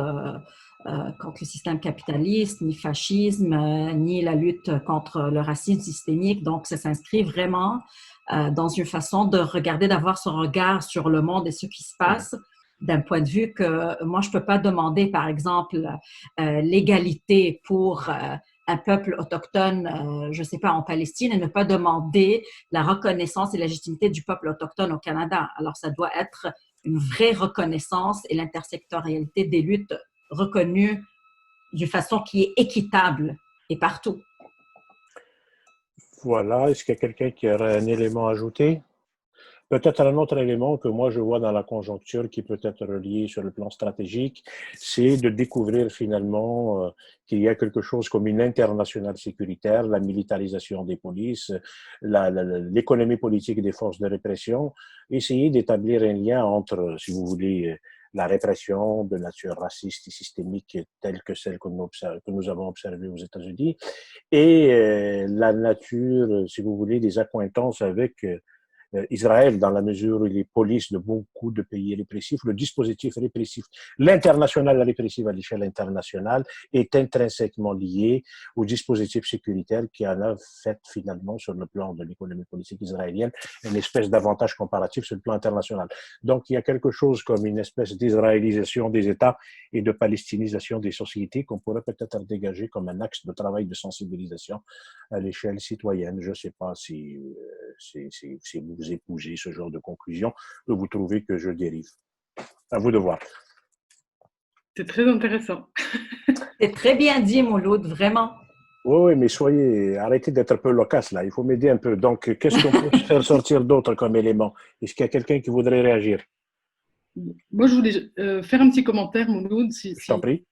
contre le système capitaliste, ni fascisme, ni la lutte contre le racisme systémique. Donc, ça s'inscrit vraiment dans une façon de regarder, d'avoir son regard sur le monde et ce qui se passe d'un point de vue que moi, je ne peux pas demander, par exemple, l'égalité pour un peuple autochtone, je ne sais pas, en Palestine, et ne pas demander la reconnaissance et la légitimité du peuple autochtone au Canada. Alors, ça doit être une vraie reconnaissance et l'intersectorialité des luttes reconnues d'une façon qui est équitable et partout. Voilà. Est-ce qu'il y a quelqu'un qui aurait un élément à ajouter? Peut-être un autre élément que moi je vois dans la conjoncture qui peut être relié sur le plan stratégique, c'est de découvrir finalement qu'il y a quelque chose comme une internationale sécuritaire, la militarisation des polices, l'économie politique des forces de répression, essayer d'établir un lien entre, si vous voulez, la répression de nature raciste et systémique telle que celle que nous avons observée aux États-Unis et la nature, si vous voulez, des accointances avec Israël, dans la mesure où il est police de beaucoup de pays répressifs, le dispositif répressif, l'international répressif à l'échelle internationale est intrinsèquement lié au dispositif sécuritaire qui en a fait finalement sur le plan de l'économie politique israélienne une espèce d'avantage comparatif sur le plan international. Donc il y a quelque chose comme une espèce d'israélisation des États et de palestinisation des sociétés qu'on pourrait peut-être dégager comme un axe de travail de sensibilisation à l'échelle citoyenne. Je ne sais pas si vous épousez ce genre de conclusion ou vous trouvez que je dérive. À vous de voir. C'est très intéressant. C'est très bien dit, Mouloud, vraiment. Oui, mais arrêtez d'être un peu loquace là. Il faut m'aider un peu. Donc, qu'est-ce qu'on peut faire sortir d'autre comme élément? Est-ce qu'il y a quelqu'un qui voudrait réagir? Moi, je voulais faire un petit commentaire, Mouloud, Je t'en prie.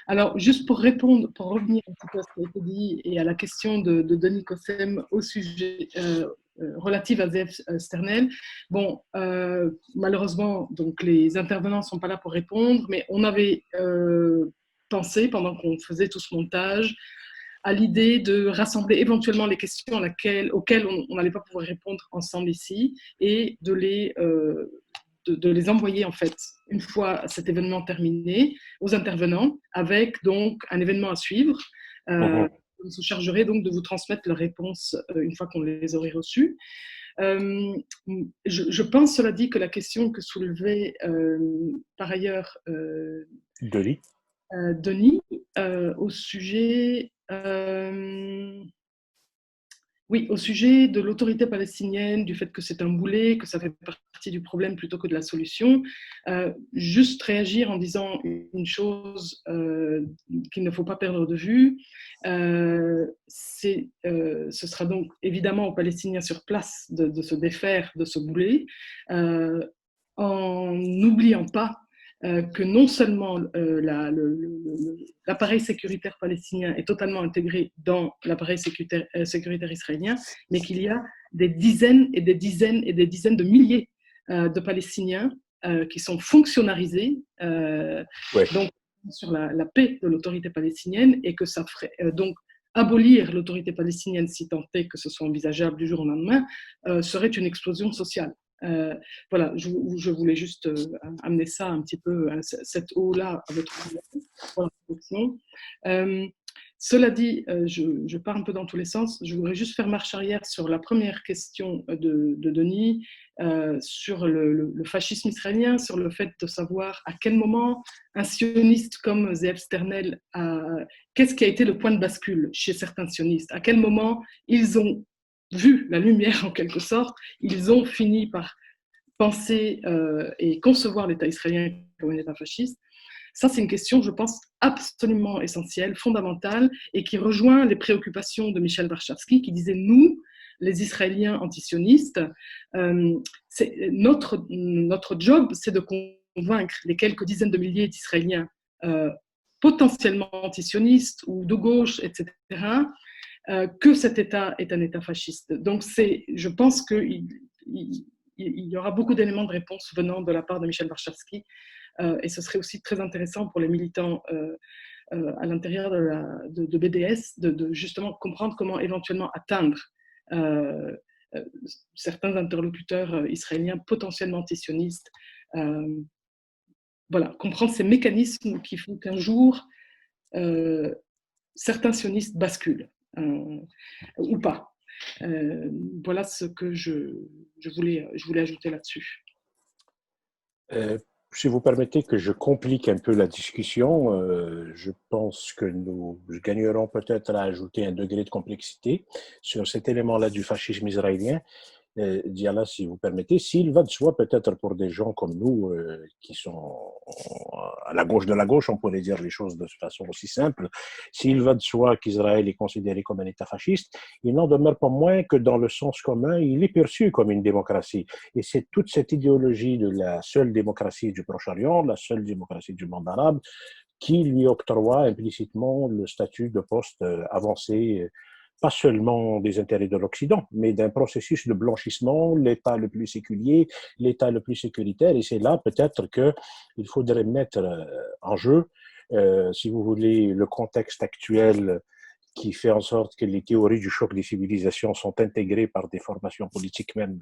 Alors, juste pour répondre, pour revenir un petit peu à ce qui a été dit et à la question de Denis Kossem au sujet relative à ZF Sternel. Bon, malheureusement, donc les intervenants ne sont pas là pour répondre, mais on avait pensé, pendant qu'on faisait tout ce montage, à l'idée de rassembler éventuellement les questions auxquelles on n'allait pas pouvoir répondre ensemble ici et de les envoyer en fait une fois cet événement terminé aux intervenants avec donc un événement à suivre. On se chargerait donc de vous transmettre leurs réponses une fois qu'on les aurait reçues. Je pense, cela dit, que la question que soulevait par ailleurs Denis au sujet oui, au sujet de l'autorité palestinienne, du fait que c'est un boulet, que ça fait partie du problème plutôt que de la solution, juste réagir en disant une chose qu'il ne faut pas perdre de vue, ce sera donc évidemment aux Palestiniens sur place de se défaire de ce boulet, en n'oubliant pas que non seulement l'appareil sécuritaire palestinien est totalement intégré dans l'appareil sécuritaire israélien, mais qu'il y a des dizaines et des dizaines et des dizaines de milliers de Palestiniens qui sont fonctionnalisés donc, sur la paix de l'autorité palestinienne et que ça ferait donc abolir l'autorité palestinienne, si tant est que ce soit envisageable du jour au lendemain, serait une explosion sociale. Voilà, je voulais juste amener ça un petit peu, cette eau-là à votre réflexion. Cela dit, je pars un peu dans tous les sens. Je voudrais juste faire marche arrière sur la première question de Denis, sur le fascisme israélien, sur le fait de savoir à quel moment un sioniste comme Zeev Sternel, qu'est-ce qui a été le point de bascule chez certains sionistes, à quel moment ils ont vu la lumière en quelque sorte, ils ont fini par penser et concevoir l'État israélien comme un État fasciste. Ça, c'est une question, je pense, absolument essentielle, fondamentale, et qui rejoint les préoccupations de Michel Warschawski, qui disait, nous, les Israéliens antisionistes, notre job, c'est de convaincre les quelques dizaines de milliers d'Israéliens potentiellement antisionistes ou de gauche, etc., que cet État est un État fasciste. Donc, je pense qu'il y aura beaucoup d'éléments de réponse venant de la part de Michel Warschawski. Et ce serait aussi très intéressant pour les militants à l'intérieur de BDS de justement comprendre comment éventuellement atteindre certains interlocuteurs israéliens potentiellement antisionistes. Voilà, comprendre ces mécanismes qui font qu'un jour, certains sionistes basculent ou pas. Voilà ce que je voulais ajouter là-dessus. Si vous permettez que je complique un peu la discussion, je pense que nous gagnerons peut-être à ajouter un degré de complexité sur cet élément-là du fascisme israélien. Dyala, si vous permettez, s'il va de soi, peut-être pour des gens comme nous, qui sont à la gauche de la gauche, on pourrait dire les choses de façon aussi simple, s'il va de soi qu'Israël est considéré comme un État fasciste, il n'en demeure pas moins que dans le sens commun, il est perçu comme une démocratie. Et c'est toute cette idéologie de la seule démocratie du Proche-Orient, la seule démocratie du monde arabe, qui lui octroie implicitement le statut de poste avancé, pas seulement des intérêts de l'Occident, mais d'un processus de blanchissement, l'État le plus séculier, l'État le plus sécuritaire. Et c'est là peut-être qu'il faudrait mettre en jeu, si vous voulez, le contexte actuel qui fait en sorte que les théories du choc des civilisations sont intégrées par des formations politiques même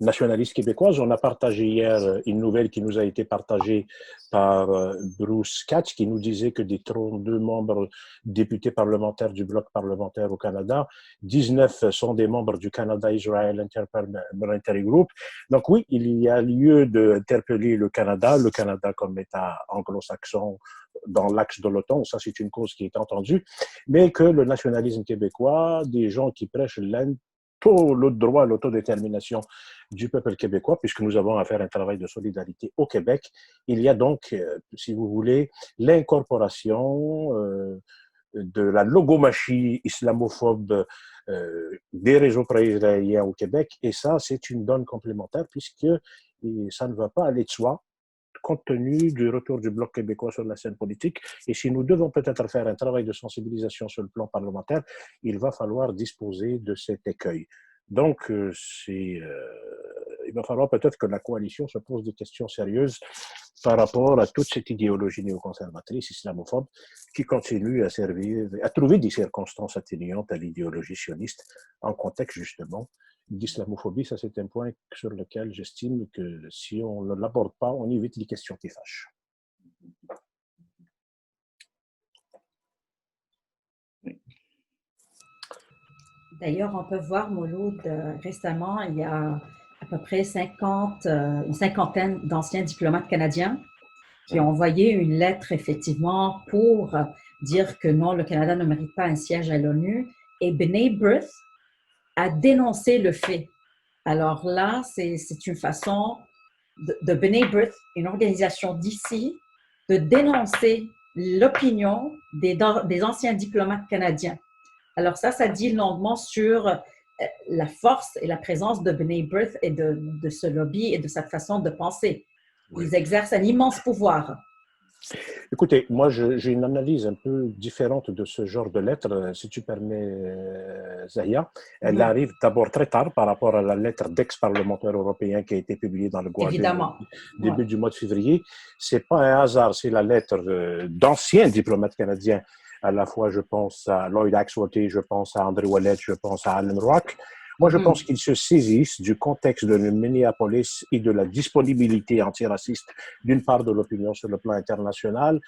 nationaliste québécoise. On a partagé hier une nouvelle qui nous a été partagée par Bruce Katz, qui nous disait que des 32 membres députés parlementaires du bloc parlementaire au Canada, 19 sont des membres du Canada-Israel Interparliamentary Group. Donc oui, il y a lieu d'interpeller le Canada comme État anglo-saxon dans l'axe de l'OTAN, ça c'est une cause qui est entendue, mais que le nationalisme québécois, des gens qui prêchent le droit à l'autodétermination du peuple québécois, puisque nous avons à faire un travail de solidarité au Québec. Il y a donc, si vous voulez, l'incorporation de la logomachie islamophobe des réseaux pré-israéliens au Québec, et ça, c'est une donne complémentaire, puisque ça ne va pas aller de soi, compte tenu du retour du Bloc québécois sur la scène politique. Et si nous devons peut-être faire un travail de sensibilisation sur le plan parlementaire, il va falloir disposer de cet écueil. Donc, il va falloir peut-être que la coalition se pose des questions sérieuses par rapport à toute cette idéologie néoconservatrice, islamophobe, qui continue à servir, à trouver des circonstances atténuantes à l'idéologie sioniste en contexte justement d'islamophobie. Ça, c'est un point sur lequel j'estime que si on ne l'aborde pas, on évite les questions qui fâchent. D'ailleurs, on peut voir, Mouloud, récemment, il y a à peu près une cinquantaine d'anciens diplomates canadiens qui ont envoyé une lettre, effectivement, pour dire que non, le Canada ne mérite pas un siège à l'ONU. Et B'nai B'rith a dénoncé le fait. Alors là, c'est une façon de B'nai B'rith, une organisation d'ici, de dénoncer l'opinion des anciens diplomates canadiens. Alors ça dit longuement sur la force et la présence de B'nai B'rith et de ce lobby et de cette façon de penser. Ils exercent un immense pouvoir. Écoutez, moi, j'ai une analyse un peu différente de ce genre de lettre, si tu permets, Zahia. Elle arrive d'abord très tard par rapport à la lettre d'ex-parlementaire européen qui a été publiée dans le Guardian début du mois de février. C'est pas un hasard, c'est la lettre d'anciens diplomates canadiens. À la fois, je pense à Lloyd Axworthy, je pense à André Ouellet, je pense à Alan Rock. Moi, je pense qu'ils se saisissent du contexte de Minneapolis et de la disponibilité antiraciste d'une part de l'opinion sur le plan international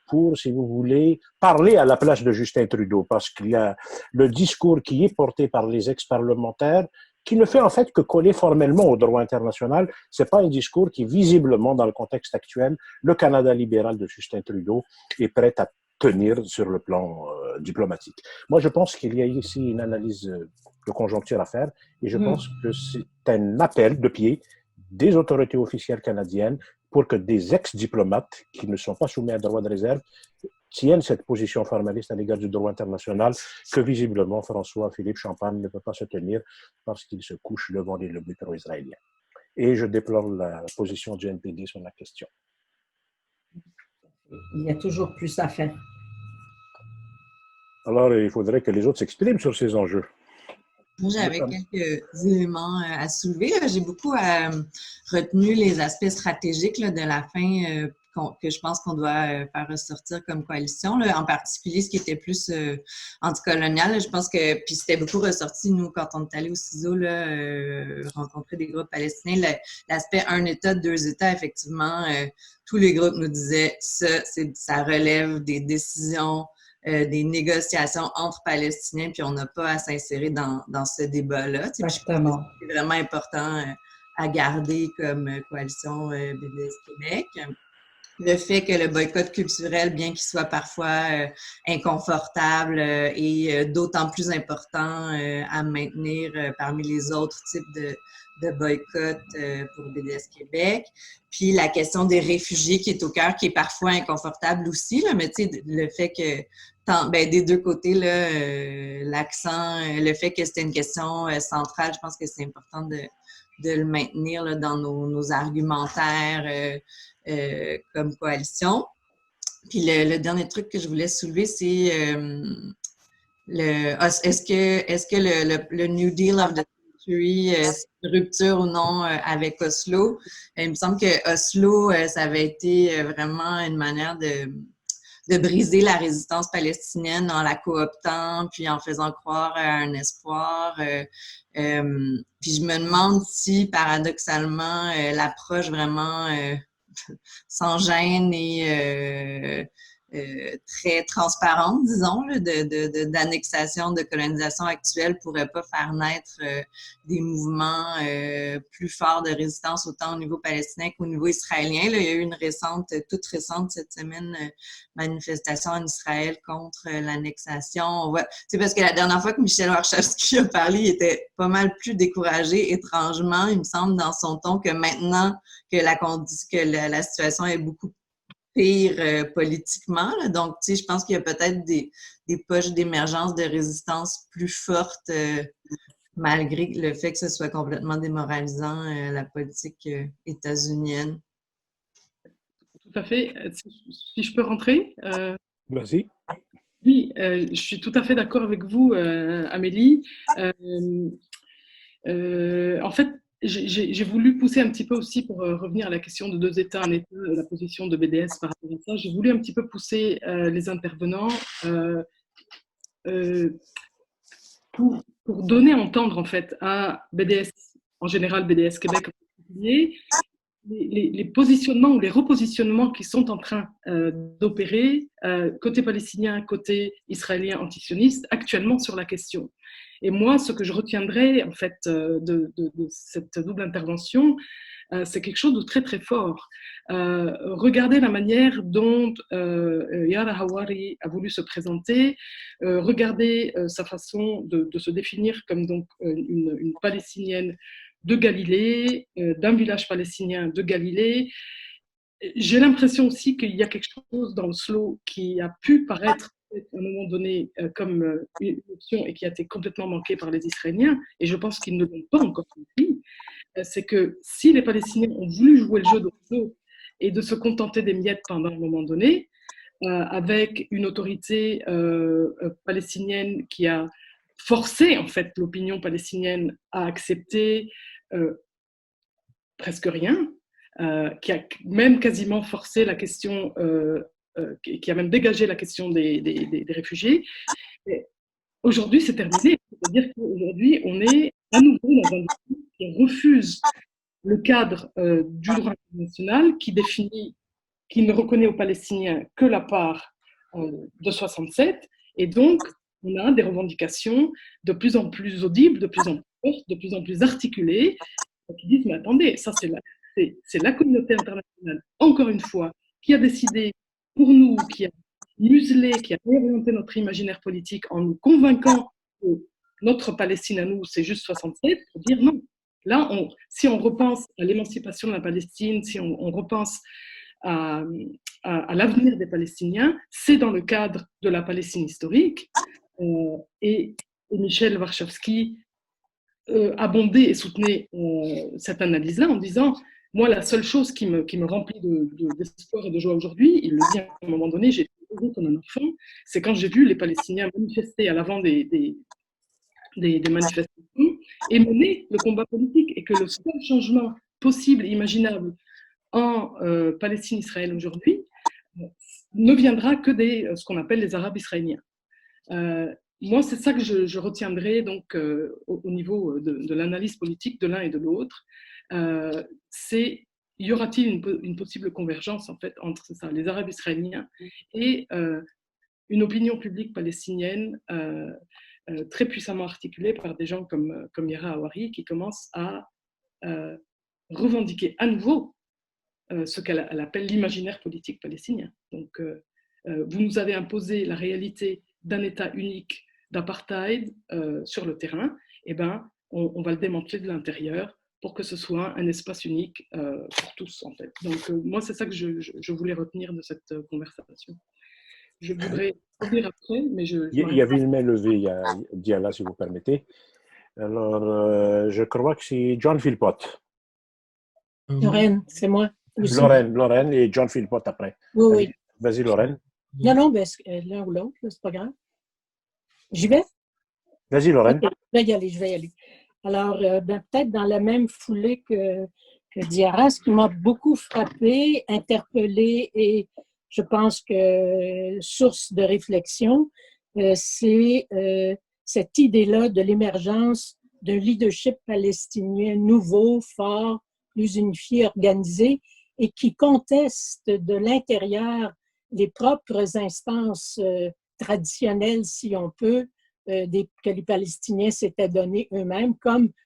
pour, si vous voulez, parler à la place de Justin Trudeau, parce qu'il y a le discours qui est porté par les ex-parlementaires, qui ne fait en fait que coller formellement au droit international. C'est pas un discours qui, visiblement, dans le contexte actuel, le Canada libéral de Justin Trudeau est prêt à tenir sur le plan diplomatique. Moi, je pense qu'il y a ici une analyse de conjoncture à faire, et je pense que c'est un appel de pied des autorités officielles canadiennes pour que des ex-diplomates qui ne sont pas soumis à droit de réserve tiennent cette position formaliste à l'égard du droit international que visiblement François-Philippe Champagne ne peut pas se tenir parce qu'il se couche devant les lobbies pro-israéliens. Et je déplore la position du NPD sur la question. Il y a toujours plus à faire. Alors, il faudrait que les autres s'expriment sur ces enjeux. J'avais quelques éléments à soulever. J'ai beaucoup retenu les aspects stratégiques là, de la fin que je pense qu'on doit faire ressortir comme coalition. Là. En particulier, ce qui était plus anticolonial. Là, je pense que, puis c'était beaucoup ressorti, nous, quand on est allé au CISO, là, rencontrer des groupes palestiniens, l'aspect un État, deux États, effectivement, tous les groupes nous disaient ça relève des décisions des négociations entre Palestiniens, puis on n'a pas à s'insérer dans ce débat-là. Exactement. C'est vraiment important à garder comme coalition BDS-Québec. Le fait que le boycott culturel, bien qu'il soit parfois inconfortable, est d'autant plus important à maintenir parmi les autres types de boycott pour BDS-Québec. Puis la question des réfugiés qui est au cœur, qui est parfois inconfortable aussi, là, mais tu sais, le fait que des deux côtés, l'accent, le fait que c'était une question centrale, je pense que c'est important de le maintenir là, dans nos argumentaires comme coalition. Puis le dernier truc que je voulais soulever, c'est est-ce que le New Deal of the Century, c'est une rupture ou non avec Oslo? Il me semble que Oslo, ça avait été vraiment une manière de briser la résistance palestinienne en la cooptant, puis en faisant croire à un espoir. Puis je me demande si, paradoxalement, l'approche vraiment sans gêne et très transparente, disons, là, d'annexation, de colonisation actuelle pourrait pas faire naître des mouvements plus forts de résistance autant au niveau palestinien qu'au niveau israélien. Là, il y a eu une toute récente cette semaine, manifestation en Israël contre l'annexation. C'est parce que la dernière fois que Michel Warschawski a parlé, il était pas mal plus découragé, étrangement, il me semble, dans son ton, que maintenant que la situation est beaucoup pire politiquement. Là. Donc, tu sais, je pense qu'il y a peut-être des poches d'émergence de résistance plus fortes malgré le fait que ce soit complètement démoralisant, la politique états-unienne. Tout à fait. Si je peux rentrer Vas-y. Oui, je suis tout à fait d'accord avec vous, Amélie. En fait, j'ai voulu pousser un petit peu aussi pour revenir à la question de deux États, un État, la position de BDS par rapport à ça. J'ai voulu un petit peu pousser les intervenants pour donner à entendre en fait à BDS, en général BDS Québec en particulier, les positionnements ou les repositionnements qui sont en train d'opérer côté palestinien, côté israélien antisioniste actuellement sur la question. Et moi, ce que je retiendrai en fait de cette double intervention, c'est quelque chose de très très fort. Regardez la manière dont Yara Hawari a voulu se présenter, regardez sa façon de se définir comme donc une Palestinienne de Galilée, d'un village palestinien de Galilée. J'ai l'impression aussi qu'il y a quelque chose dans le slow qui a pu paraître à un moment donné comme une option et qui a été complètement manquée par les Israéliens, et je pense qu'ils ne l'ont pas encore compris, c'est que si les Palestiniens ont voulu jouer le jeu de slow et de se contenter des miettes pendant un moment donné, avec une autorité palestinienne qui a forcé en fait l'opinion palestinienne à accepter presque rien, qui a même quasiment forcé la question, qui a même dégagé la question des réfugiés. Aujourd'hui, c'est terminé. C'est-à-dire qu'aujourd'hui, on est à nouveau dans un discours qui refuse le cadre du droit international qui définit qui ne reconnaît aux Palestiniens que la part de 67, et donc on a des revendications de plus en plus audibles, de plus en plus fortes, de plus en plus articulées, qui disent, mais attendez, ça c'est la communauté internationale, encore une fois, qui a décidé pour nous, qui a muselé, qui a réorienté notre imaginaire politique en nous convainquant que notre Palestine à nous, c'est juste 67, pour dire non. Là, si on repense à l'émancipation de la Palestine, si on repense à l'avenir des Palestiniens, c'est dans le cadre de la Palestine historique. Et Michel Warschawski abondait et soutenait cette analyse-là en disant « Moi, la seule chose qui me remplit d'espoir et de joie aujourd'hui, il le dit à un moment donné, j'ai été heureux comme un enfant, c'est quand j'ai vu les Palestiniens manifester à l'avant des manifestations et mener le combat politique, et que le seul changement possible et imaginable en Palestine-Israël aujourd'hui ne viendra que ce qu'on appelle les Arabes israéliens. » Moi, c'est ça que je retiendrai donc, au niveau de l'analyse politique de l'un et de l'autre. Y aura-t-il une possible convergence en fait, entre ça, les Arabes israéliens et une opinion publique palestinienne très puissamment articulée par des gens comme Yara Hawari, qui commencent à revendiquer à nouveau ce qu'elle appelle l'imaginaire politique palestinien. Donc, vous nous avez imposé la réalité d'un État unique d'apartheid sur le terrain, eh ben, on va le démanteler de l'intérieur pour que ce soit un espace unique pour tous, en fait. Donc, moi, c'est ça que je voulais retenir de cette conversation. Je voudrais dire après, mais Il y avait une main levée, il y a Dyala, si vous permettez. Alors, je crois que c'est John Philpott. Lorraine, c'est moi. Aussi. Lorraine et John Philpott après. Oui, oui. Vas-y, Lorraine. Non, ben, l'un ou l'autre, c'est pas grave. J'y vais? Vas-y, Lorraine. Okay, je vais y aller. Alors, ben, peut-être dans la même foulée que Yara, ce qui m'a beaucoup frappé, interpellé et je pense que source de réflexion, c'est cette idée-là de l'émergence d'un leadership palestinien nouveau, fort, plus unifié, organisé, et qui conteste de l'intérieur les propres instances traditionnelles, si on peut, que les Palestiniens s'étaient donnés eux-mêmes,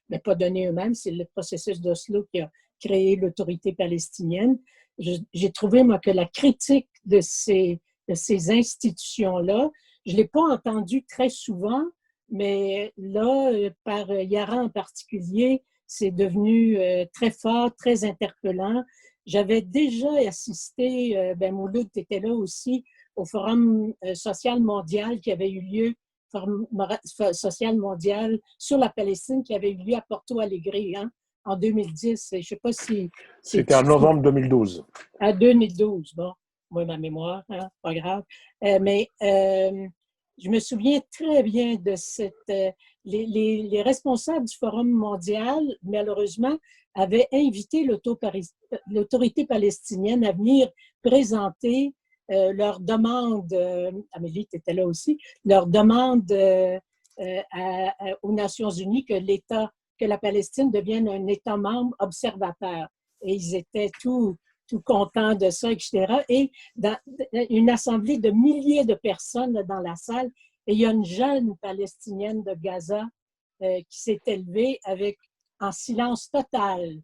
mais pas donnés eux-mêmes, c'est le processus d'Oslo qui a créé l'autorité palestinienne. J'ai trouvé, moi, que la critique de ces institutions-là, je ne l'ai pas entendue très souvent, mais là, par Yara en particulier, c'est devenu très fort, très interpellant. J'avais déjà assisté, Mouloud était là aussi, au Forum social mondial qui avait eu lieu, Forum social mondial sur la Palestine qui avait eu lieu à Porto Alegre, hein, en 2010. Je ne sais pas si... C'était en novembre 2012. À 2012, bon. Moi, ma mémoire, hein, pas grave. Mais je me souviens très bien de les responsables du Forum mondial, malheureusement, avaient invité l'autorité palestinienne à venir présenter leur demande, Amélie, tu étais là aussi, leur demande aux Nations unies que la Palestine devienne un État membre observateur. Et ils étaient tout contents de ça, etc. Et dans une assemblée de milliers de personnes dans la salle, et il y a une jeune Palestinienne de Gaza qui s'est élevée en silence total,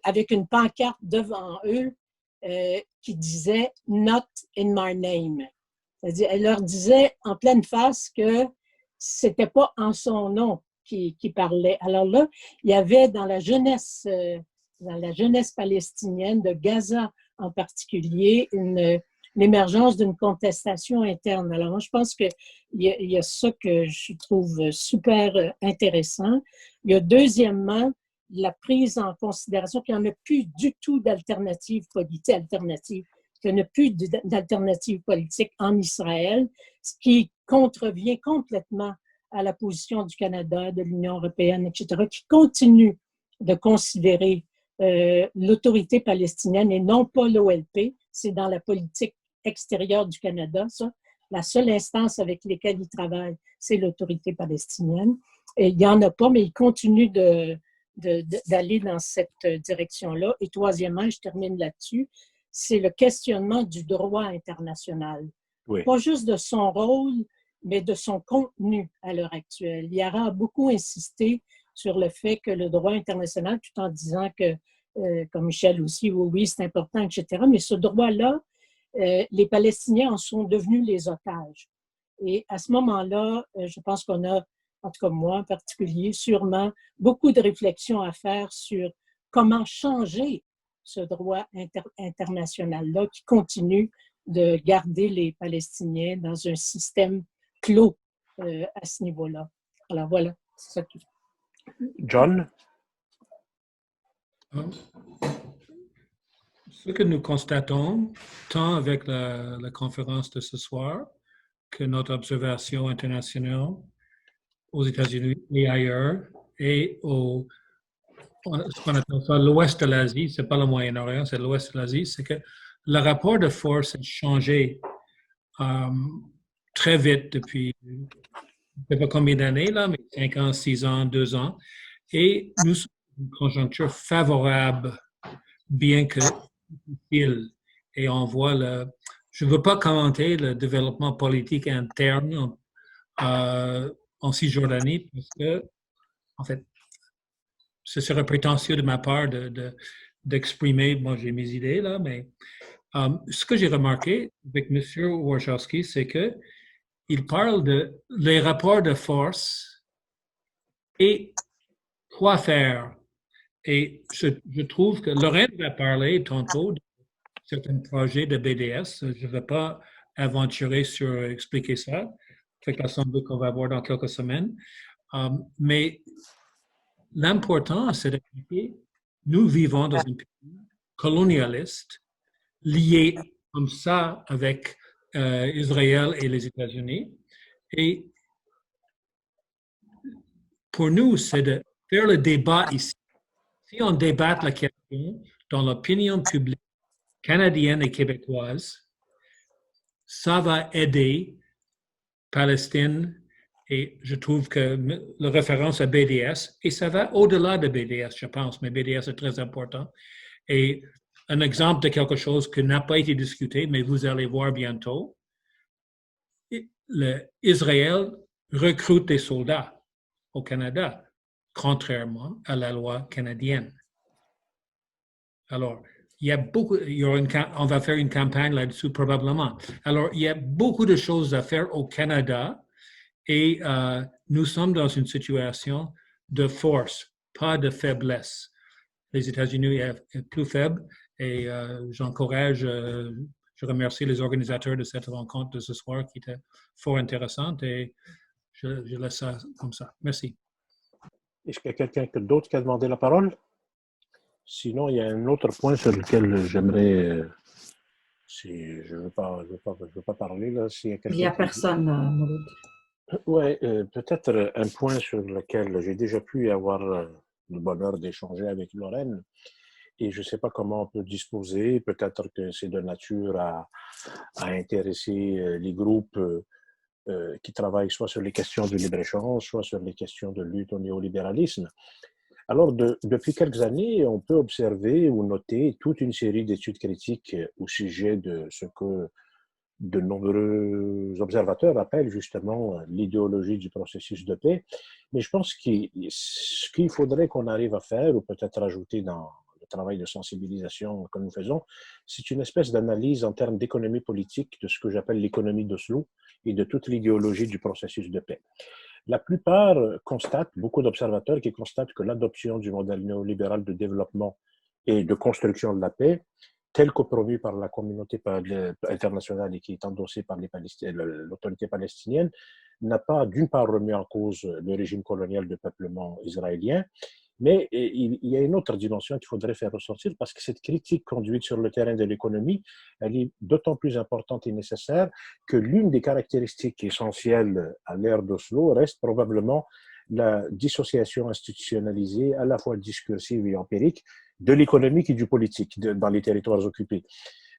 avec une pancarte devant eux qui disait « Not in my name ». C'est-à-dire, elle leur disait en pleine face que c'était pas en son nom qui parlait. Alors là, il y avait dans la jeunesse palestinienne de Gaza en particulier l'émergence d'une contestation interne. Alors moi, je pense qu'il y a ça que je trouve super intéressant. Il y a deuxièmement la prise en considération qu'il n'y en a plus du tout d'alternative politique, qu'il n'y en a plus d'alternative politique en Israël, ce qui contrevient complètement à la position du Canada, de l'Union européenne, etc., qui continue de considérer l'autorité palestinienne et non pas l'OLP. C'est dans la politique extérieure du Canada, ça. La seule instance avec laquelle ils travaillent, c'est l'autorité palestinienne. Et il n'y en a pas, mais ils continuent de d'aller dans cette direction-là. Et troisièmement, je termine là-dessus, c'est le questionnement du droit international. Oui. Pas juste de son rôle, mais de son contenu à l'heure actuelle. Yara a beaucoup insisté sur le fait que le droit international, tout en disant que, comme Michel aussi, oui, c'est important, etc. Mais ce droit-là, les Palestiniens en sont devenus les otages. Et à ce moment-là, je pense qu'on a, en tout cas moi en particulier, sûrement beaucoup de réflexions à faire sur comment changer ce droit international-là qui continue de garder les Palestiniens dans un système clos à ce niveau-là. Alors voilà, c'est ça tout. John? Ce que nous constatons, tant avec la conférence de ce soir, que notre observation internationale aux États-Unis et ailleurs, et ce qu'on appelle ça l'ouest de l'Asie, c'est pas le Moyen-Orient, c'est l'ouest de l'Asie, c'est que le rapport de force a changé très vite depuis, je ne sais pas combien d'années, là, mais 5 ans, 6 ans, 2 ans. Et nous sommes dans une conjoncture favorable, bien que difficile. Et on voit je ne veux pas commenter le développement politique interne en Cisjordanie, parce que, en fait, ce serait prétentieux de ma part d'exprimer, moi j'ai mes idées là, mais ce que j'ai remarqué avec M. Warschawski, c'est qu'il parle de les rapports de force et quoi faire. Et je trouve que Lorraine va parler tantôt de certains projets de BDS. Je ne vais pas aventurer sur expliquer ça, avec l'Assemblée qu'on va avoir dans quelques semaines. Mais l'important, c'est d'expliquer, nous vivons dans un pays colonialiste, lié comme ça avec Israël et les États-Unis. Et pour nous, c'est de faire le débat ici. Si on débat la question dans l'opinion publique canadienne et québécoise, ça va aider Palestine. Et je trouve que la référence à BDS, et ça va au-delà de BDS, je pense, mais BDS est très important. Et un exemple de quelque chose qui n'a pas été discuté, mais vous allez voir bientôt, Israël recrute des soldats au Canada, contrairement à la loi canadienne. Alors, il y a beaucoup, on va faire une campagne là-dessus probablement. Alors, il y a beaucoup de choses à faire au Canada et nous sommes dans une situation de force, pas de faiblesse. Les États-Unis est plus faible et j'encourage, je remercie les organisateurs de cette rencontre de ce soir qui était fort intéressante et je laisse ça comme ça. Merci. Est-ce qu'il y a quelqu'un d'autre qui a demandé la parole? Sinon, il y a un autre point sur lequel j'aimerais, si je veux pas parler là. Il n'y a personne, Mouloud. Oui, peut-être un point sur lequel j'ai déjà pu avoir le bonheur d'échanger avec Lorraine. Et je ne sais pas comment on peut disposer. Peut-être que c'est de nature à intéresser les groupes qui travaillent soit sur les questions du libre-échange, soit sur les questions de lutte au néolibéralisme. Alors, depuis quelques années, on peut observer ou noter toute une série d'études critiques au sujet de ce que de nombreux observateurs appellent justement l'idéologie du processus de paix. Mais je pense ce qu'il faudrait qu'on arrive à faire, ou peut-être ajouter dans le travail de sensibilisation que nous faisons, c'est une espèce d'analyse en termes d'économie politique de ce que j'appelle l'économie d'Oslo et de toute l'idéologie du processus de paix. La plupart constatent, beaucoup d'observateurs qui constatent que l'adoption du modèle néolibéral de développement et de construction de la paix, tel que promu par la communauté internationale et qui est endossé par l'autorité palestinienne, n'a pas d'une part remis en cause le régime colonial de peuplement israélien, mais il y a une autre dimension qu'il faudrait faire ressortir parce que cette critique conduite sur le terrain de l'économie, elle est d'autant plus importante et nécessaire que l'une des caractéristiques essentielles à l'ère d'Oslo reste probablement la dissociation institutionnalisée, à la fois discursive et empirique, de l'économique et du politique dans les territoires occupés.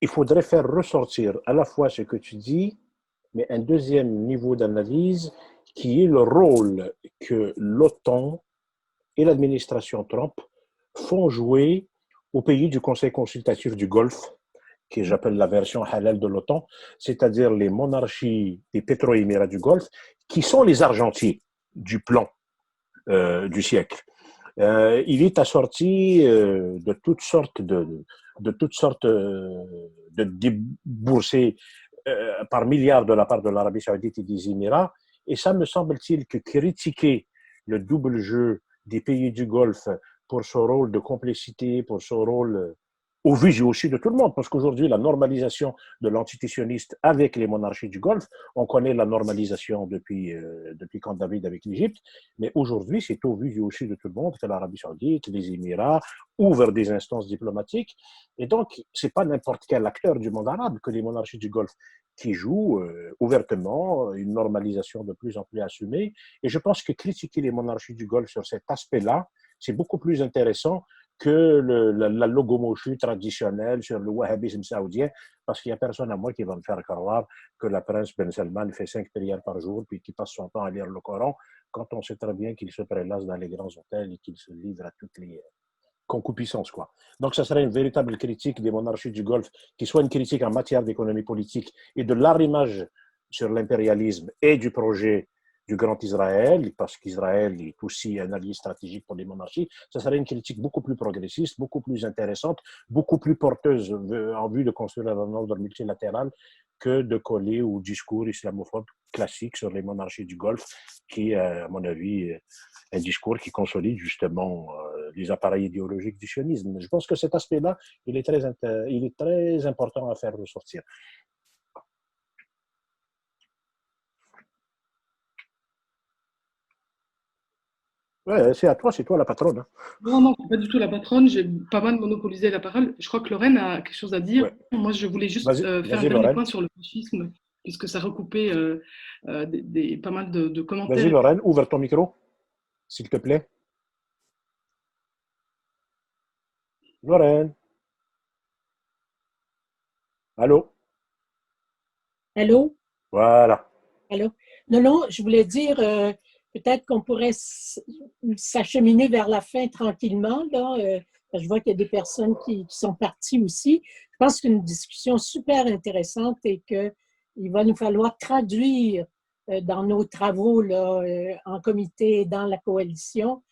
il faudrait faire ressortir à la fois ce que tu dis, mais un deuxième niveau d'analyse qui est le rôle que l'OTAN et l'administration Trump font jouer aux pays du Conseil consultatif du Golfe, que j'appelle la version halal de l'OTAN, c'est-à-dire les monarchies des pétro-émirats du Golfe, qui sont les argentiers du plan du siècle. Il est assorti de toutes sortes de déboursés par milliards de la part de l'Arabie Saoudite et des Émirats. Et ça me semble-t-il que critiquer le double jeu des pays du Golfe pour son rôle de complicité, pour son rôle au vu aussi de tout le monde, parce qu'aujourd'hui, la normalisation de l'entité sioniste avec les monarchies du Golfe, on connaît la normalisation depuis Camp David avec l'Égypte, mais aujourd'hui, c'est au vu aussi de tout le monde que l'Arabie Saoudite, les Émirats ouvrent des instances diplomatiques, et donc, c'est pas n'importe quel acteur du monde arabe que les monarchies du Golfe qui jouent ouvertement une normalisation de plus en plus assumée, et je pense que critiquer les monarchies du Golfe sur cet aspect-là, c'est beaucoup plus intéressant que la logomochie traditionnelle sur le wahhabisme saoudien, parce qu'il n'y a personne à moi qui va me faire croire que la prince Ben Salman fait 5 prières par jour puis qu'il passe son temps à lire le Coran, quand on sait très bien qu'il se prélasse dans les grands hôtels et qu'il se livre à toutes les concupiscences, quoi. Donc, ça serait une véritable critique des monarchies du Golfe, qui soit une critique en matière d'économie politique et de l'arrimage sur l'impérialisme et du projet du Grand Israël, parce qu'Israël est aussi un allié stratégique pour les monarchies, ça serait une critique beaucoup plus progressiste, beaucoup plus intéressante, beaucoup plus porteuse en vue de construire un ordre multilatéral que de coller au discours islamophobe classique sur les monarchies du Golfe, qui est, à mon avis, un discours qui consolide justement les appareils idéologiques du sionisme. Je pense que cet aspect-là, il est très important à faire ressortir. Ouais, c'est à toi, c'est toi la patronne. Hein. Non, non, pas du tout la patronne. J'ai pas mal monopolisé la parole. Je crois que Lorraine a quelque chose à dire. Ouais. Moi, je voulais juste faire un dernier point sur le fascisme, puisque ça recoupait pas mal de commentaires. Vas-y, Lorraine, ouvre ton micro, s'il te plaît. Lorraine. Allô? Allô? Voilà. Allô? Non, non, je voulais dire, peut-être qu'on pourrait s'acheminer vers la fin tranquillement. Là, je vois qu'il y a des personnes qui sont parties aussi. Je pense que c'est une discussion super intéressante et qu'il va nous falloir traduire dans nos travaux là, en comité et dans la coalition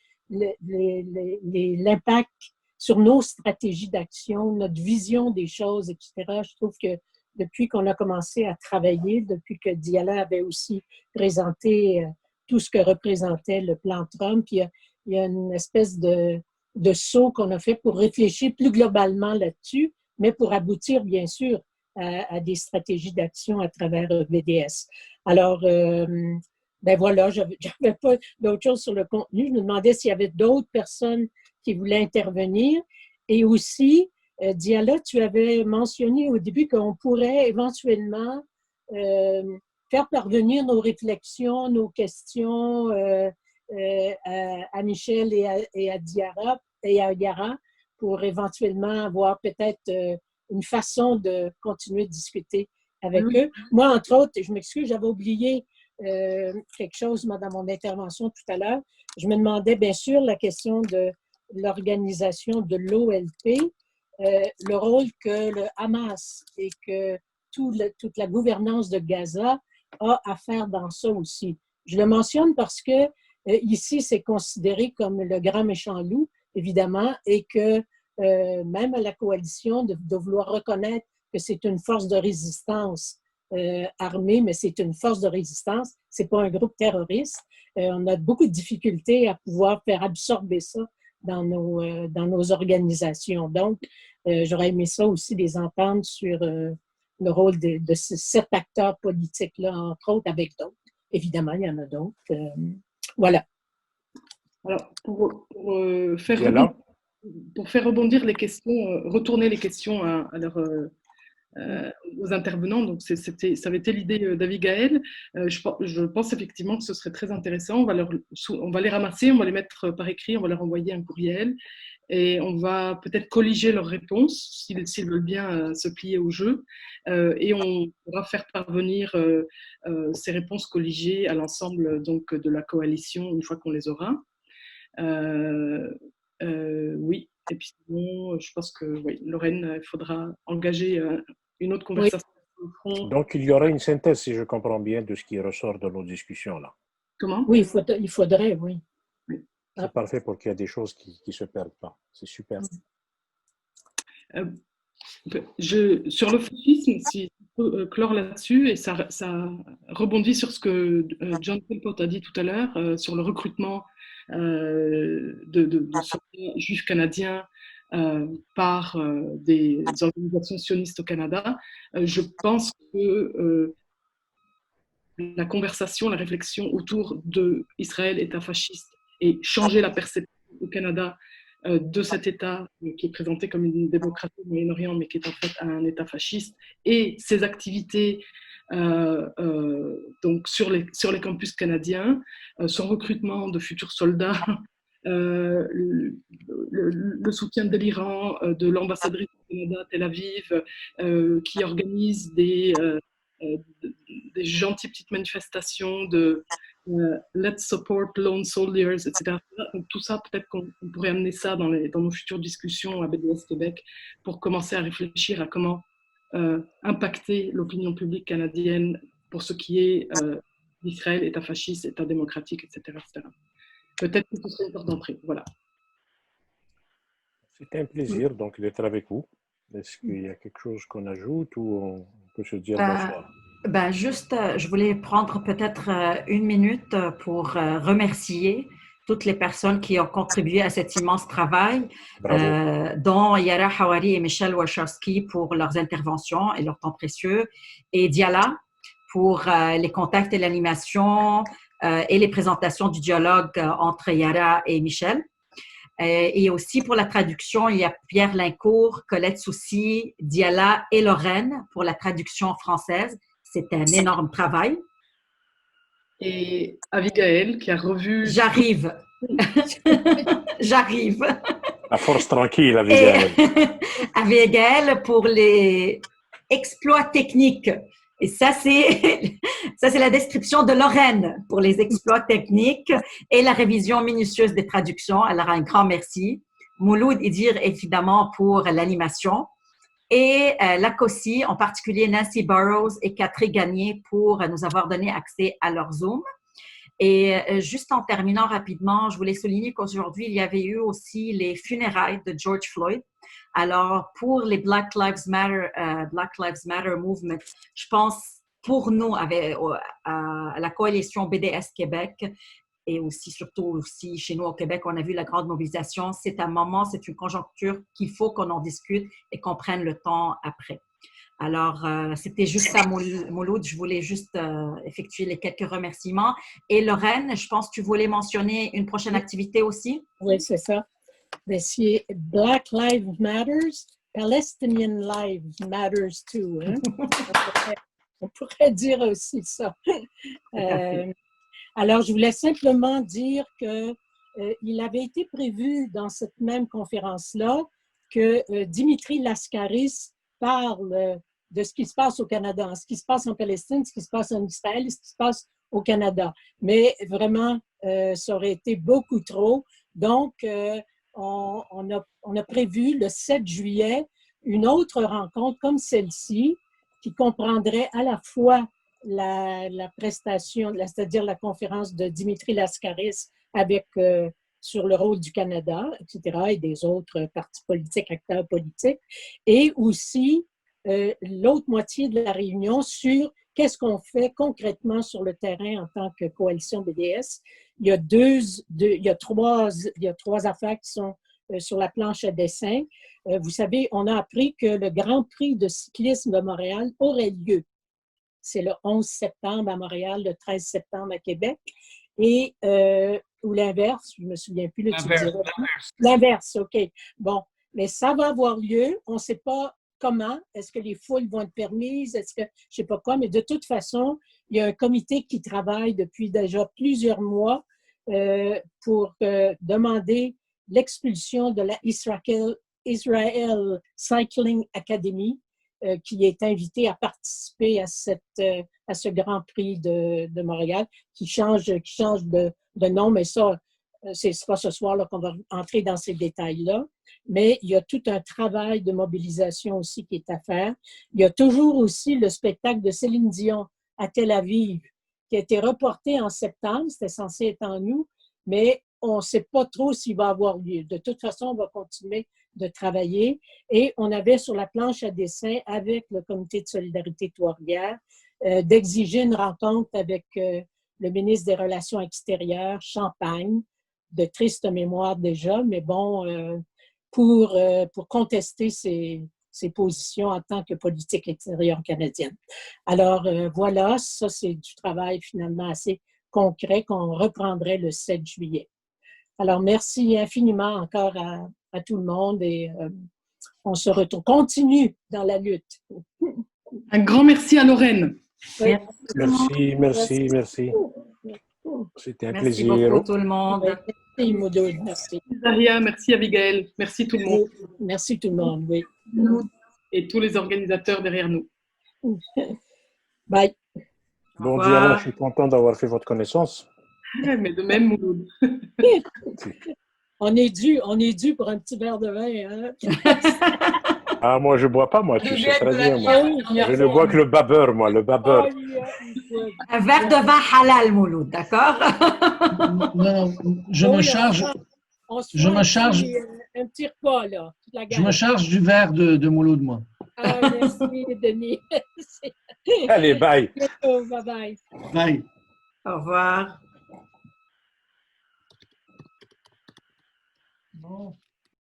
l'impact sur nos stratégies d'action, notre vision des choses, etc. Je trouve que depuis qu'on a commencé à travailler, depuis que Dyala avait aussi présenté tout ce que représentait le plan Trump, il y a une espèce de saut qu'on a fait pour réfléchir plus globalement là-dessus, mais pour aboutir, bien sûr, à des stratégies d'action à travers BDS. Alors, ben voilà, j'avais pas d'autre chose sur le contenu. Je me demandais s'il y avait d'autres personnes qui voulaient intervenir. Et aussi, Dyala, tu avais mentionné au début qu'on pourrait éventuellement faire parvenir nos réflexions, nos questions à Michel et à Yara pour éventuellement avoir peut-être une façon de continuer de discuter avec eux. Moi, entre autres, je m'excuse, j'avais oublié quelque chose dans mon intervention tout à l'heure. Je me demandais bien sûr la question de l'organisation de l'OLP, le rôle que le Hamas et que toute la gouvernance de Gaza a à faire dans ça aussi. Je le mentionne parce que ici, c'est considéré comme le grand méchant loup, évidemment, et que même à la coalition, de vouloir reconnaître que c'est une force de résistance armée, mais c'est une force de résistance, c'est pas un groupe terroriste. On a beaucoup de difficultés à pouvoir faire absorber ça dans nos organisations. Donc, j'aurais aimé ça aussi les entendre sur le rôle de cet acteur politique-là, entre autres, avec d'autres. Évidemment, il y en a d'autres. Voilà. Alors, pour faire rebondir les questions, retourner les questions aux intervenants, donc ça avait été l'idée d'Abigaël. Je pense effectivement que ce serait très intéressant. On va les ramasser, on va les mettre par écrit, on va leur envoyer un courriel et on va peut-être colliger leurs réponses s'ils veulent bien se plier au jeu, et on pourra faire parvenir ces réponses colligées à l'ensemble donc de la coalition une fois qu'on les aura. Oui, et puis sinon, je pense que oui, Lorraine, il faudra engager une autre conversation. Oui. Donc, il y aurait une synthèse, si je comprends bien, de ce qui ressort de nos discussions là. Comment? Oui, il faudrait, oui. C'est parfait pour qu'il y ait des choses qui ne se perdent pas. C'est super. Sur le fascisme, si je peux clore là-dessus, et ça rebondit sur ce que John Philpott a dit tout à l'heure, sur le recrutement de soldats juifs canadiens par des organisations sionistes au Canada. Je pense que la conversation, la réflexion autour de Israël, État fasciste, et changer la perception au Canada de cet État qui est présenté comme une démocratie au Moyen-Orient, mais qui est en fait un État fasciste, et ses activités donc sur les campus canadiens, son recrutement de futurs soldats, le soutien de l'Iran, de l'ambassadrice du Canada à Tel Aviv, qui organise des gentilles petites manifestations de Let's support lone soldiers, etc. Donc, tout ça, peut-être qu'on pourrait amener ça dans nos futures discussions à BDS-Québec pour commencer à réfléchir à comment impacter l'opinion publique canadienne pour ce qui est d'Israël, État fasciste, État démocratique, etc. etc. Peut-être que ce serait une porte d'entrée. Voilà. C'était un plaisir donc d'être avec vous. Est-ce qu'il y a quelque chose qu'on ajoute ou on peut se dire bonsoir? Juste, je voulais prendre peut-être une minute pour remercier toutes les personnes qui ont contribué à cet immense travail, dont Yara, Hawari et Michel Warschawski pour leurs interventions et leur temps précieux, et Dyala pour les contacts et l'animation et les présentations du dialogue entre Yara et Michel. Et aussi pour la traduction, il y a Pierre Lincourt, Colette Soucy, Dyala et Lorraine pour la traduction française. C'était un énorme travail. Et Abigail qui a revu... J'arrive. J'arrive. La force tranquille, Abigail. Abigail pour les exploits techniques. Et ça, c'est la description de Lorraine pour les exploits techniques et la révision minutieuse des traductions. Alors, un grand merci. Mouloud Idir, évidemment, pour l'animation. Et la COSI, en particulier Nancy Burroughs et Catherine Gagné pour nous avoir donné accès à leur Zoom. Et juste en terminant rapidement, je voulais souligner qu'aujourd'hui, il y avait eu aussi les funérailles de George Floyd. Alors, pour les Black Lives Matter Movement, je pense pour nous, à la Coalition BDS-Québec, et aussi, surtout aussi chez nous au Québec, on a vu la grande mobilisation. C'est un moment, c'est une conjoncture qu'il faut qu'on en discute et qu'on prenne le temps après. Alors, c'était juste ça, Mouloud. Je voulais juste effectuer les quelques remerciements. Et Lorraine, je pense que tu voulais mentionner une prochaine activité aussi? Oui, c'est ça. Mais si Black Lives Matters, Palestinian Lives Matters too. Hein? on pourrait dire aussi ça. Alors, je voulais simplement dire qu'il avait été prévu dans cette même conférence-là que Dimitri Lascaris parle de ce qui se passe au Canada, ce qui se passe en Palestine, ce qui se passe en Israël, ce qui se passe au Canada. Mais vraiment, ça aurait été beaucoup trop. Donc, on a prévu le 7 juillet une autre rencontre comme celle-ci qui comprendrait à la fois la prestation, c'est-à-dire la conférence de Dimitri Lascaris avec, sur le rôle du Canada, etc., et des autres partis politiques, acteurs politiques, et aussi l'autre moitié de la réunion sur qu'est-ce qu'on fait concrètement sur le terrain en tant que coalition BDS. Il y a trois affaires qui sont sur la planche à dessin. Vous savez, on a appris que le Grand Prix de cyclisme de Montréal aurait lieu. C'est le 11 septembre à Montréal, le 13 septembre à Québec. Et, ou l'inverse, je ne me souviens plus. L'inverse, OK. Bon, mais ça va avoir lieu. On ne sait pas comment. Est-ce que les foules vont être permises? Est-ce que, je ne sais pas quoi, mais de toute façon, il y a un comité qui travaille depuis déjà plusieurs mois pour demander l'expulsion de la Israel Cycling Academy, qui est invité à participer à ce Grand Prix de Montréal, qui change de nom, mais ça, c'est pas ce soir là qu'on va entrer dans ces détails-là. Mais il y a tout un travail de mobilisation aussi qui est à faire. Il y a toujours aussi le spectacle de Céline Dion à Tel Aviv, qui a été reporté en septembre, c'était censé être en août, mais on ne sait pas trop s'il va avoir lieu. De toute façon, on va continuer de travailler. Et on avait sur la planche à dessin, avec le comité de solidarité Trois-Rivières, d'exiger une rencontre avec le ministre des Relations extérieures, Champagne, de triste mémoire déjà, mais bon, pour contester ses positions en tant que politique extérieure canadienne. Alors voilà, ça c'est du travail finalement assez concret qu'on reprendrait le 7 juillet. Alors merci infiniment encore à tout le monde et on se retrouve, continue dans la lutte. Un grand merci à Lorraine. Oui. Merci. C'était un plaisir. Merci beaucoup tout le monde. Merci Mouloud, merci. Daria, merci Abigail, merci tout le monde. Merci tout le monde, oui. Et tous les organisateurs derrière nous. Bye. Bon, Dyala, je suis content d'avoir fait votre connaissance. Mais de même, Mouloud. On est dû pour un petit verre de vin. Hein? Ah, moi, je ne bois pas, moi, tu sais très bien. Moi. Je ne bois que le babeur, moi, le babeur. Un verre de vin halal, Mouloud, d'accord? Non, je me charge. Je me charge. Un petit repas, là. Je me charge du verre de Mouloud, moi. Ah, merci, Denis. Allez, bye. Bye bye. Bye. Au revoir. Bon.